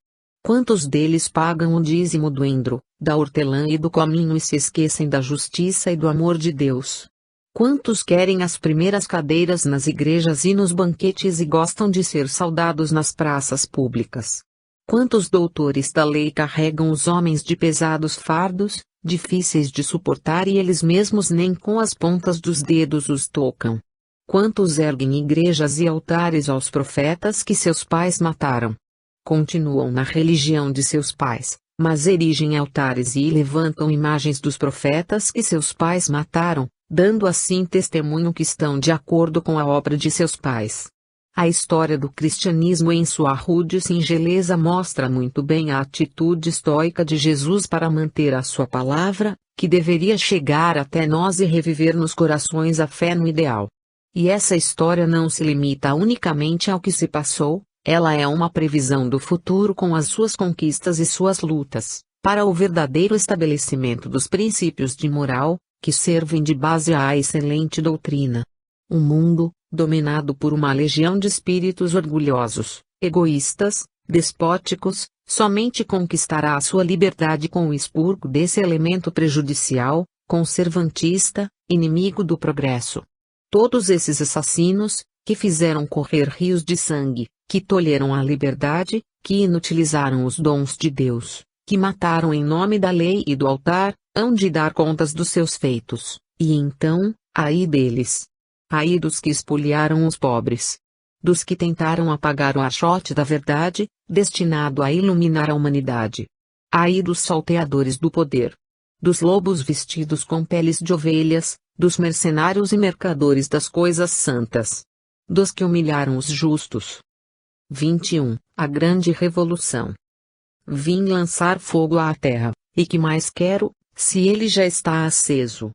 Quantos deles pagam o dízimo do endro, da hortelã e do cominho e se esquecem da justiça e do amor de Deus? Quantos querem as primeiras cadeiras nas igrejas e nos banquetes e gostam de ser saudados nas praças públicas? Quantos doutores da lei carregam os homens de pesados fardos, difíceis de suportar e eles mesmos nem com as pontas dos dedos os tocam? Quantos erguem igrejas e altares aos profetas que seus pais mataram? Continuam na religião de seus pais, mas erigem altares e levantam imagens dos profetas que seus pais mataram, dando assim testemunho que estão de acordo com a obra de seus pais. A história do cristianismo em sua rude singeleza mostra muito bem a atitude estoica de Jesus para manter a sua palavra, que deveria chegar até nós e reviver nos corações a fé no ideal. E essa história não se limita unicamente ao que se passou, ela é uma previsão do futuro com as suas conquistas e suas lutas, para o verdadeiro estabelecimento dos princípios de moral, que servem de base à excelente doutrina. O mundo, dominado por uma legião de espíritos orgulhosos, egoístas, despóticos, somente conquistará a sua liberdade com o expurgo desse elemento prejudicial, conservantista, inimigo do progresso. Todos esses assassinos, que fizeram correr rios de sangue, que tolheram a liberdade, que inutilizaram os dons de Deus, que mataram em nome da lei e do altar, hão de dar contas dos seus feitos, e então, ai deles. Ai dos que espoliaram os pobres. Dos que tentaram apagar o achote da verdade, destinado a iluminar a humanidade. Ai dos salteadores do poder. Dos lobos vestidos com peles de ovelhas, dos mercenários e mercadores das coisas santas. Dos que humilharam os justos. 21. A grande revolução. Vim lançar fogo à terra, e que mais quero, se ele já está aceso?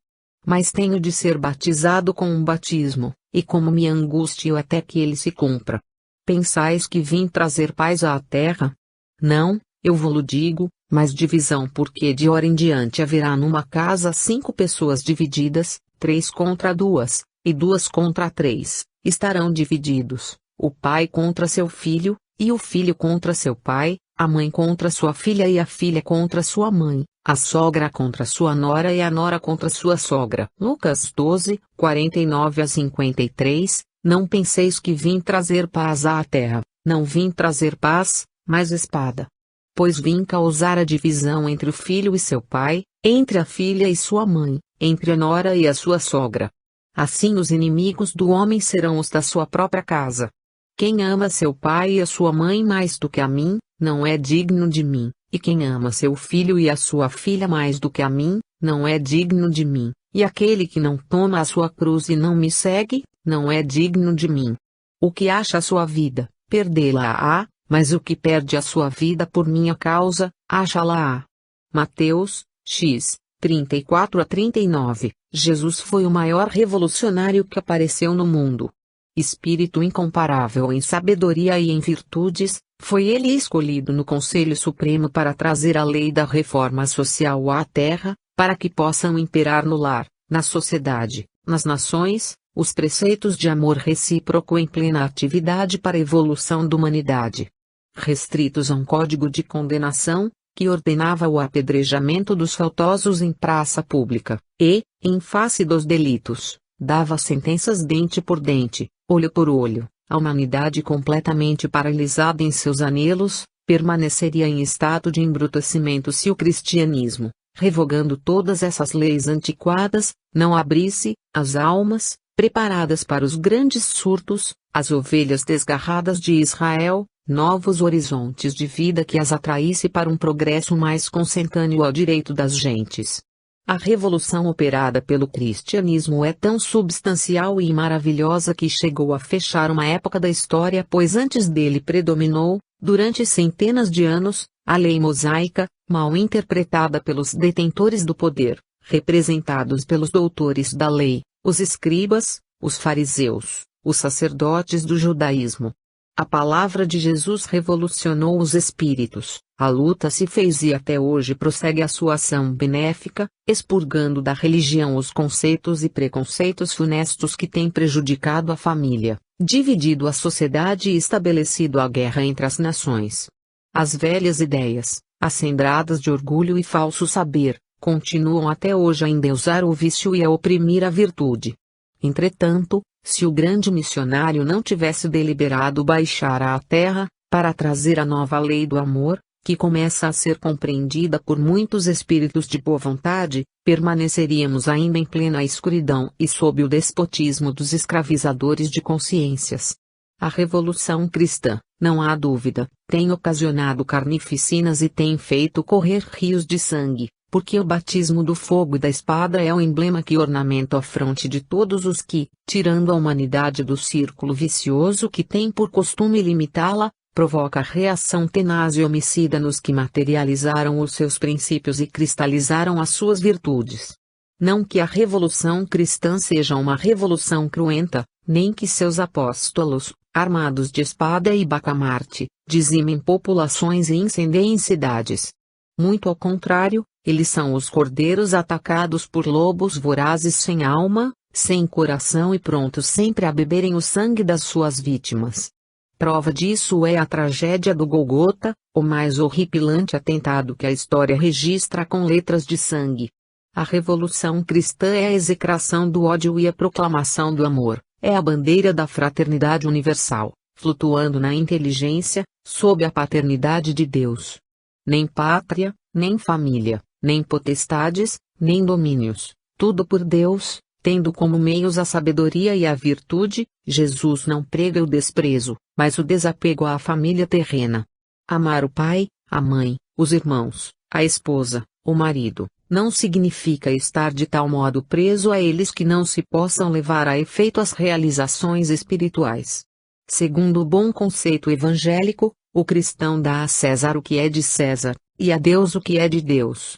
Mas tenho de ser batizado com um batismo, e como me angustio até que ele se cumpra. Pensais que vim trazer paz à terra? Não, eu vo-lo digo, mas divisão, porque de hora em diante haverá numa casa 5 pessoas divididas, 3 contra 2, e 2 contra 3, estarão divididos, o pai contra seu filho, e o filho contra seu pai, a mãe contra sua filha e a filha contra sua mãe, a sogra contra sua nora e a nora contra sua sogra. Lucas 12, 49 a 53. Não penseis que vim trazer paz à terra, não vim trazer paz, mas espada. Pois vim causar a divisão entre o filho e seu pai, entre a filha e sua mãe, entre a nora e a sua sogra. Assim os inimigos do homem serão os da sua própria casa. Quem ama seu pai e a sua mãe mais do que a mim, não é digno de mim, e quem ama seu filho e a sua filha mais do que a mim, não é digno de mim, e aquele que não toma a sua cruz e não me segue, não é digno de mim. O que acha a sua vida, perdê-la-á, mas o que perde a sua vida por minha causa, acha-la-á. Mateus, X, 34 a 39. Jesus foi o maior revolucionário que apareceu no mundo. Espírito incomparável em sabedoria e em virtudes, foi ele escolhido no Conselho Supremo para trazer a lei da reforma social à terra, para que possam imperar no lar, na sociedade, nas nações, os preceitos de amor recíproco em plena atividade para a evolução da humanidade. Restritos a um código de condenação, que ordenava o apedrejamento dos faltosos em praça pública, e, em face dos delitos, dava sentenças dente por dente, olho por olho, a humanidade completamente paralisada em seus anelos, permaneceria em estado de embrutecimento se o cristianismo, revogando todas essas leis antiquadas, não abrisse as almas, preparadas para os grandes surtos, as ovelhas desgarradas de Israel, novos horizontes de vida que as atraísse para um progresso mais consentâneo ao direito das gentes. A revolução operada pelo cristianismo é tão substancial e maravilhosa que chegou a fechar uma época da história, pois antes dele predominou, durante centenas de anos, a lei mosaica, mal interpretada pelos detentores do poder, representados pelos doutores da lei, os escribas, os fariseus, os sacerdotes do judaísmo. A palavra de Jesus revolucionou os espíritos, a luta se fez e até hoje prossegue a sua ação benéfica, expurgando da religião os conceitos e preconceitos funestos que têm prejudicado a família, dividido a sociedade e estabelecido a guerra entre as nações. As velhas ideias, acendradas de orgulho e falso saber, continuam até hoje a endeusar o vício e a oprimir a virtude. Entretanto, se o grande missionário não tivesse deliberado baixar à terra, para trazer a nova lei do amor, que começa a ser compreendida por muitos espíritos de boa vontade, permaneceríamos ainda em plena escuridão e sob o despotismo dos escravizadores de consciências. A Revolução Cristã, não há dúvida, tem ocasionado carnificinas e tem feito correr rios de sangue, porque o batismo do fogo e da espada é o emblema que ornamenta a fronte de todos os que, tirando a humanidade do círculo vicioso que tem por costume limitá-la, provoca reação tenaz e homicida nos que materializaram os seus princípios e cristalizaram as suas virtudes. Não que a Revolução Cristã seja uma revolução cruenta, nem que seus apóstolos, armados de espada e bacamarte, dizimem populações e incendiem cidades. Muito ao contrário, eles são os cordeiros atacados por lobos vorazes sem alma, sem coração e prontos sempre a beberem o sangue das suas vítimas. Prova disso é a tragédia do Gólgota, o mais horripilante atentado que a história registra com letras de sangue. A Revolução Cristã é a execração do ódio e a proclamação do amor, é a bandeira da fraternidade universal, flutuando na inteligência, sob a paternidade de Deus. Nem pátria, nem família, nem potestades, nem domínios, tudo por Deus, tendo como meios a sabedoria e a virtude. Jesus não prega o desprezo, mas o desapego à família terrena. Amar o pai, a mãe, os irmãos, a esposa, o marido, não significa estar de tal modo preso a eles que não se possam levar a efeito as realizações espirituais. Segundo o bom conceito evangélico, o cristão dá a César o que é de César, e a Deus o que é de Deus.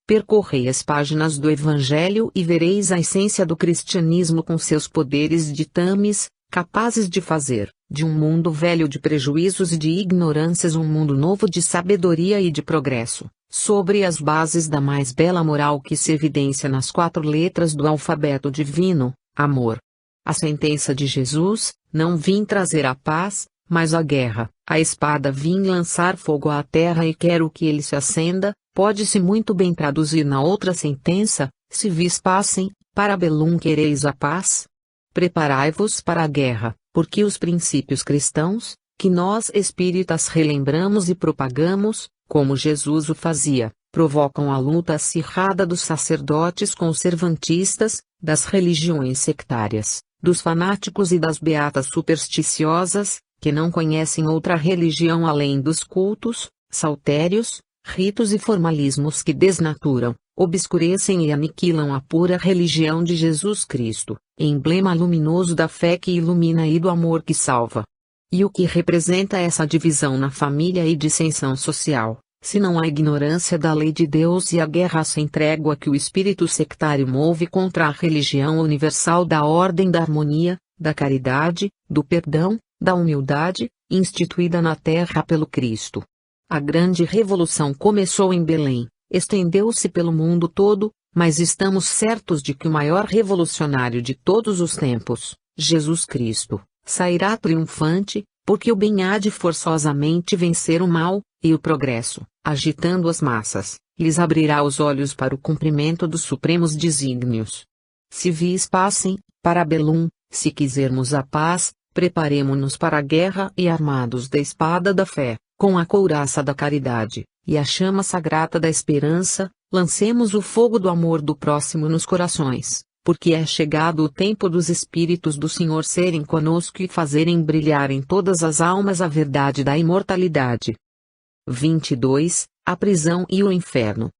Percorrei as páginas do Evangelho e vereis a essência do cristianismo com seus poderes ditames, capazes de fazer, de um mundo velho de prejuízos e de ignorâncias um mundo novo de sabedoria e de progresso, sobre as bases da mais bela moral que se evidencia nas 4 letras do alfabeto divino, amor. A sentença de Jesus, não vim trazer a paz, mas a guerra, a espada vim lançar fogo à terra e quero que ele se acenda, pode-se muito bem traduzir na outra sentença, se vis pacem, para bellum quereis a paz? Preparai-vos para a guerra, porque os princípios cristãos, que nós espíritas relembramos e propagamos, como Jesus o fazia, provocam a luta acirrada dos sacerdotes conservantistas, das religiões sectárias, dos fanáticos e das beatas supersticiosas, que não conhecem outra religião além dos cultos, saltérios, ritos e formalismos que desnaturam, obscurecem e aniquilam a pura religião de Jesus Cristo, emblema luminoso da fé que ilumina e do amor que salva. E o que representa essa divisão na família e dissensão social, senão a ignorância da lei de Deus e a guerra sem trégua que o espírito sectário move contra a religião universal da ordem da harmonia, da caridade, do perdão, da humildade, instituída na terra pelo Cristo. A grande revolução começou em Belém, estendeu-se pelo mundo todo, mas estamos certos de que o maior revolucionário de todos os tempos, Jesus Cristo, sairá triunfante, porque o bem há de forçosamente vencer o mal, e o progresso, agitando as massas, lhes abrirá os olhos para o cumprimento dos supremos desígnios. Se vis pacem, para bellum, se quisermos a paz, preparemo-nos para a guerra e armados da espada da fé, com a couraça da caridade, e a chama sagrada da esperança, lancemos o fogo do amor do próximo nos corações, porque é chegado o tempo dos Espíritos do Senhor serem conosco e fazerem brilhar em todas as almas a verdade da imortalidade. 22. A prisão e o inferno.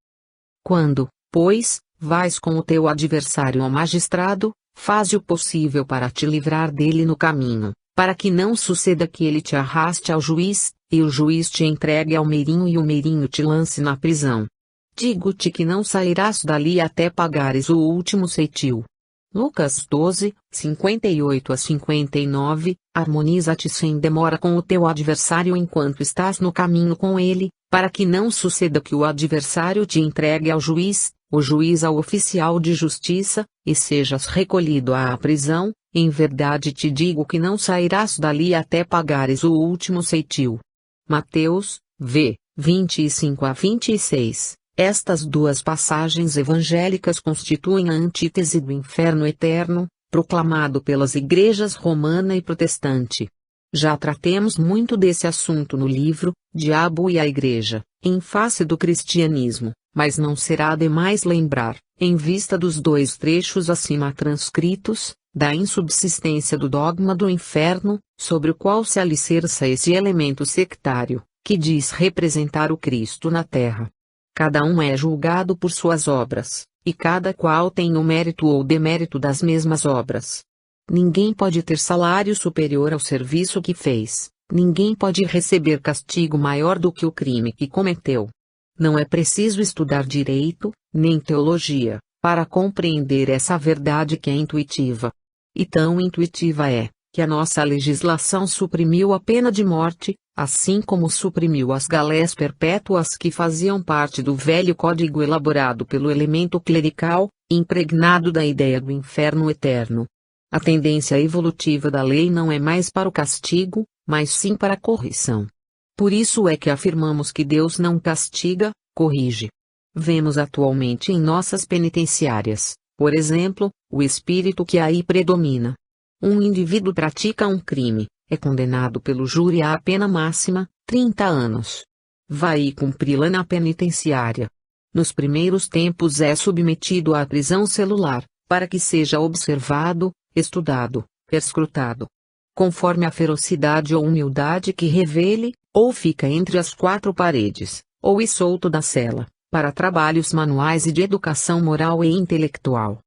Quando, pois, vais com o teu adversário ao magistrado, faze o possível para te livrar dele no caminho, para que não suceda que ele te arraste ao juiz, e o juiz te entregue ao meirinho e o meirinho te lance na prisão. Digo-te que não sairás dali até pagares o último ceitil. Lucas 12, 58 a 59, harmoniza-te sem demora com o teu adversário enquanto estás no caminho com ele, para que não suceda que o adversário te entregue ao juiz, o juiz ao oficial de justiça, e sejas recolhido à prisão. Em verdade te digo que não sairás dali até pagares o último ceitil. Mateus, v. 25 a 26. Estas duas passagens evangélicas constituem a antítese do inferno eterno, proclamado pelas igrejas romana e protestante. Já tratemos muito desse assunto no livro Diabo e a Igreja, em face do cristianismo, mas não será demais lembrar, em vista dos dois trechos acima transcritos, da insubsistência do dogma do inferno, sobre o qual se alicerça esse elemento sectário, que diz representar o Cristo na terra. Cada um é julgado por suas obras, e cada qual tem o mérito ou demérito das mesmas obras. Ninguém pode ter salário superior ao serviço que fez, ninguém pode receber castigo maior do que o crime que cometeu. Não é preciso estudar direito, nem teologia, para compreender essa verdade que é intuitiva. E tão intuitiva é, que a nossa legislação suprimiu a pena de morte, assim como suprimiu as galés perpétuas que faziam parte do velho código elaborado pelo elemento clerical, impregnado da ideia do inferno eterno. A tendência evolutiva da lei não é mais para o castigo, mas sim para a correção. Por isso é que afirmamos que Deus não castiga, corrige. Vemos atualmente em nossas penitenciárias, por exemplo, o espírito que aí predomina. Um indivíduo pratica um crime, é condenado pelo júri à pena máxima, 30 anos. Vai cumpri-la na penitenciária. Nos primeiros tempos é submetido à prisão celular, para que seja observado, estudado, perscrutado. Conforme a ferocidade ou humildade que revele, ou fica entre as quatro paredes, ou solto da cela, para trabalhos manuais e de educação moral e intelectual.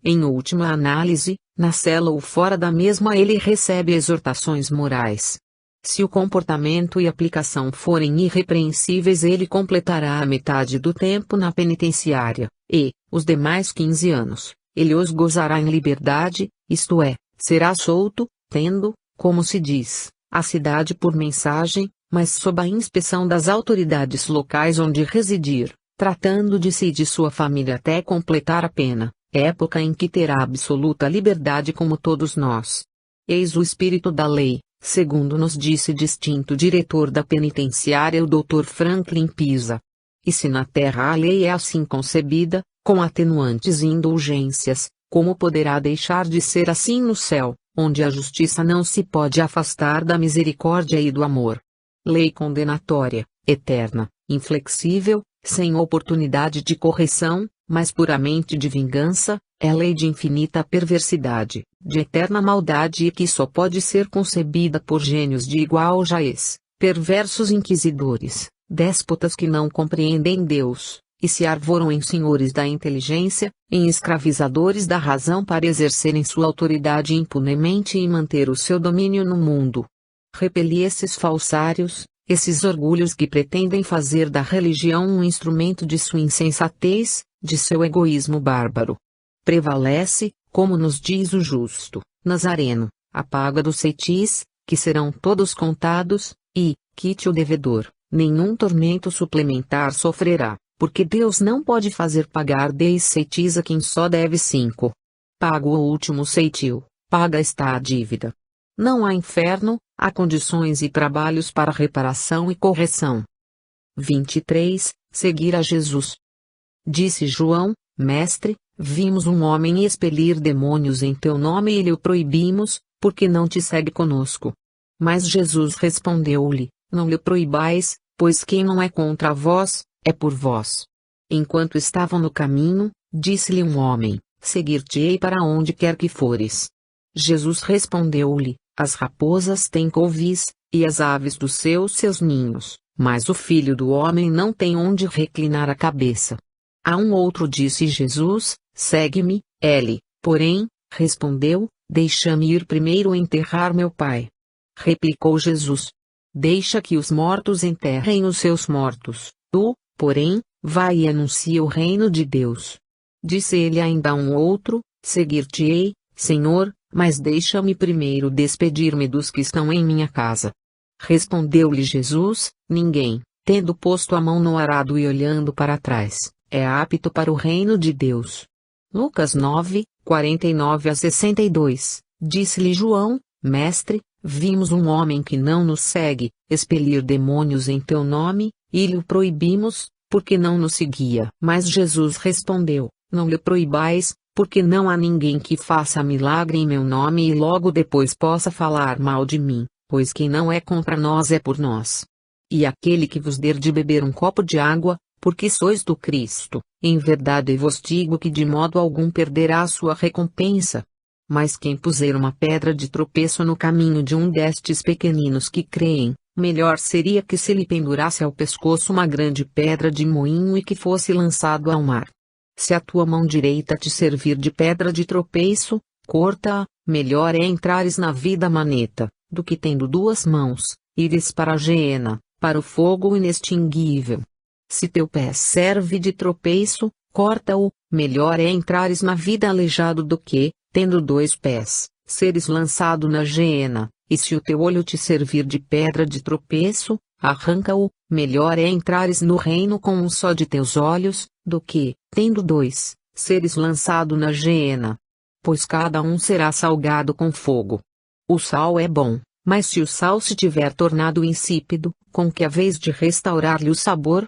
Em última análise, na cela ou fora da mesma ele recebe exortações morais. Se o comportamento e aplicação forem irrepreensíveis ele completará a metade do tempo na penitenciária, e, os demais 15 anos, ele os gozará em liberdade, isto é, será solto, tendo, como se diz, a cidade por mensagem, mas sob a inspeção das autoridades locais onde residir, tratando de si e de sua família até completar a pena. Época em que terá absoluta liberdade como todos nós. Eis o espírito da lei, segundo nos disse distinto diretor da penitenciária o Dr. Franklin Pisa. E se na terra a lei é assim concebida, com atenuantes e indulgências, como poderá deixar de ser assim no céu, onde a justiça não se pode afastar da misericórdia e do amor? Lei condenatória, eterna, inflexível, sem oportunidade de correção, mas puramente de vingança, é lei de infinita perversidade, de eterna maldade e que só pode ser concebida por gênios de igual jaez, perversos inquisidores, déspotas que não compreendem Deus, e se arvoram em senhores da inteligência, em escravizadores da razão para exercerem sua autoridade impunemente e manter o seu domínio no mundo. Repeli esses falsários, esses orgulhos que pretendem fazer da religião um instrumento de sua insensatez, de seu egoísmo bárbaro. Prevalece, como nos diz o justo Nazareno, a paga dos ceitis, que serão todos contados, e, quite o devedor, nenhum tormento suplementar sofrerá, porque Deus não pode fazer pagar 10 ceitis a quem só deve 5. Pago o último ceitil, paga está a dívida. Não há inferno, há condições e trabalhos para reparação e correção. 23. Seguir a Jesus. Disse João, Mestre, vimos um homem expelir demônios em teu nome e lhe o proibimos, porque não te segue conosco. Mas Jesus respondeu-lhe, não lhe proibais, pois quem não é contra vós, é por vós. Enquanto estavam no caminho, disse-lhe um homem, seguir-te-ei para onde quer que fores. Jesus respondeu-lhe, as raposas têm couvis, e as aves dos seus ninhos, mas o Filho do Homem não tem onde reclinar a cabeça. A um outro disse Jesus, segue-me, ele, porém, respondeu, deixa-me ir primeiro enterrar meu pai. Replicou Jesus, deixa que os mortos enterrem os seus mortos, tu, porém, vai e anuncia o reino de Deus. Disse ele ainda a um outro, seguir-te-ei, Senhor, mas deixa-me primeiro despedir-me dos que estão em minha casa. Respondeu-lhe Jesus: ninguém, tendo posto a mão no arado e olhando para trás, é apto para o reino de Deus. Lucas 9, 49 a 62. Disse-lhe João: Mestre, vimos um homem que não nos segue, expelir demônios em teu nome, e lhe o proibimos, porque não nos seguia. Mas Jesus respondeu: não lhe proibais, porque não há ninguém que faça milagre em meu nome e logo depois possa falar mal de mim, pois quem não é contra nós é por nós. E aquele que vos der de beber um copo de água, porque sois do Cristo, em verdade vos digo que de modo algum perderá a sua recompensa. Mas quem puser uma pedra de tropeço no caminho de um destes pequeninos que creem, melhor seria que se lhe pendurasse ao pescoço uma grande pedra de moinho e que fosse lançado ao mar. Se a tua mão direita te servir de pedra de tropeço, corta-a, melhor é entrares na vida maneta, do que tendo duas mãos, ires para a geena, para o fogo inextinguível. Se teu pé serve de tropeço, corta-o, melhor é entrares na vida aleijado do que, tendo dois pés, seres lançado na geena, e se o teu olho te servir de pedra de tropeço, arranca-o, melhor é entrares no reino com um só de teus olhos, do que, tendo dois, seres lançado na geena. Pois cada um será salgado com fogo. O sal é bom, mas se o sal se tiver tornado insípido, com que haveis de restaurar-lhe o sabor?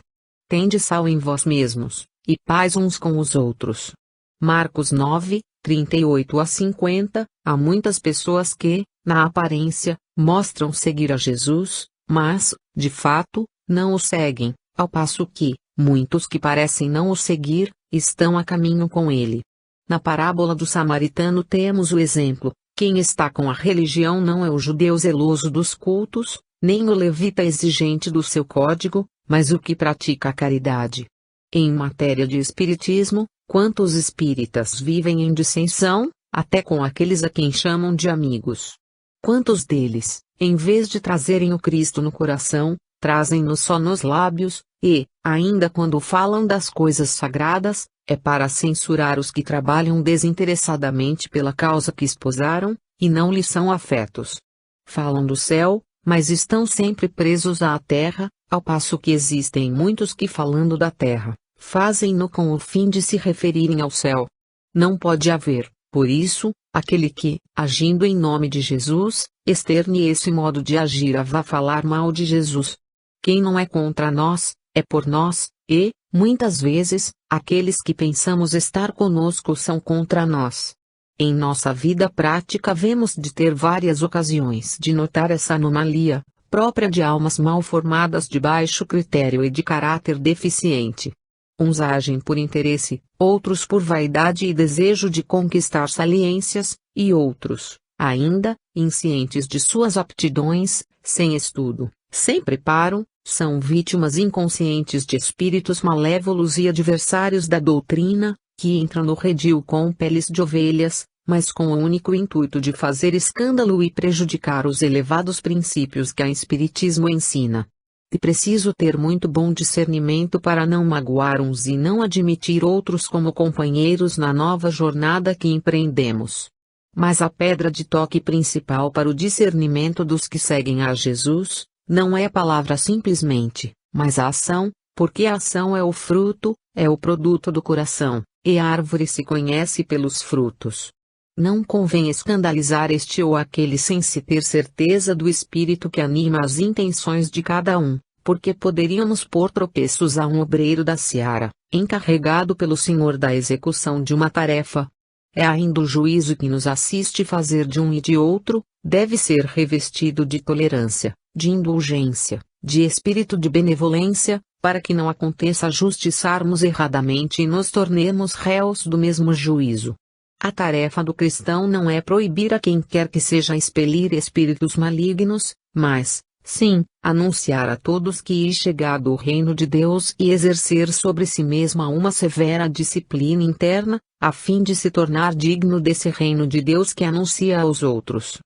Tende sal em vós mesmos, e paz uns com os outros. Marcos 9, 38 a 50. Há muitas pessoas que, na aparência, mostram seguir a Jesus, mas, de fato, não o seguem, ao passo que, muitos que parecem não o seguir, estão a caminho com ele. Na parábola do samaritano temos o exemplo: quem está com a religião não é o judeu zeloso dos cultos, nem o levita exigente do seu código, mas o que pratica a caridade. Em matéria de espiritismo, quantos espíritas vivem em dissensão, até com aqueles a quem chamam de amigos? Quantos deles, em vez de trazerem o Cristo no coração, trazem-no só nos lábios, e, ainda quando falam das coisas sagradas, é para censurar os que trabalham desinteressadamente pela causa que esposaram, e não lhes são afetos. Falam do céu, mas estão sempre presos à terra, ao passo que existem muitos que falando da terra, fazem-no com o fim de se referirem ao céu. Não pode haver, por isso, aquele que, agindo em nome de Jesus, externe esse modo de agir a vá falar mal de Jesus. Quem não é contra nós, é por nós, e, muitas vezes, aqueles que pensamos estar conosco são contra nós. Em nossa vida prática vemos de ter várias ocasiões de notar essa anomalia, própria de almas mal formadas de baixo critério e de caráter deficiente. Uns agem por interesse, outros por vaidade e desejo de conquistar saliências, e outros, ainda, inscientes de suas aptidões, sem estudo, sem preparo, são vítimas inconscientes de espíritos malévolos e adversários da doutrina, que entram no redil com peles de ovelhas, mas com o único intuito de fazer escândalo e prejudicar os elevados princípios que o Espiritismo ensina. É preciso ter muito bom discernimento para não magoar uns e não admitir outros como companheiros na nova jornada que empreendemos. Mas a pedra de toque principal para o discernimento dos que seguem a Jesus, não é a palavra simplesmente, mas a ação, porque a ação é o fruto, é o produto do coração, e a árvore se conhece pelos frutos. Não convém escandalizar este ou aquele sem se ter certeza do espírito que anima as intenções de cada um, porque poderíamos pôr tropeços a um obreiro da seara, encarregado pelo Senhor da execução de uma tarefa. É ainda o juízo que nos assiste fazer de um e de outro, deve ser revestido de tolerância, de indulgência, de espírito de benevolência, para que não aconteça justiçarmos erradamente e nos tornemos réus do mesmo juízo. A tarefa do cristão não é proibir a quem quer que seja expelir espíritos malignos, mas, sim, anunciar a todos que é chegado o reino de Deus e exercer sobre si mesma uma severa disciplina interna, a fim de se tornar digno desse reino de Deus que anuncia aos outros.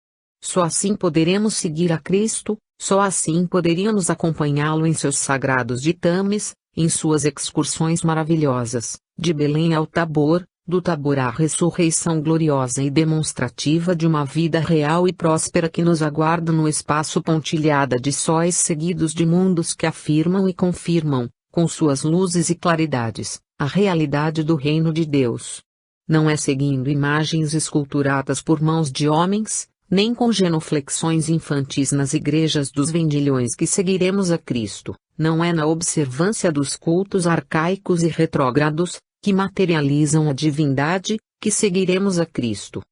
Só assim poderemos seguir a Cristo, só assim poderíamos acompanhá-lo em seus sagrados ditames, em suas excursões maravilhosas, de Belém ao Tabor, do Tabor à ressurreição gloriosa e demonstrativa de uma vida real e próspera que nos aguarda no espaço pontilhada de sóis seguidos de mundos que afirmam e confirmam, com suas luzes e claridades, a realidade do reino de Deus. Não é seguindo imagens esculturadas por mãos de homens, nem com genuflexões infantis nas igrejas dos vendilhões que seguiremos a Cristo, não é na observância dos cultos arcaicos e retrógrados, que materializam a divindade, que seguiremos a Cristo,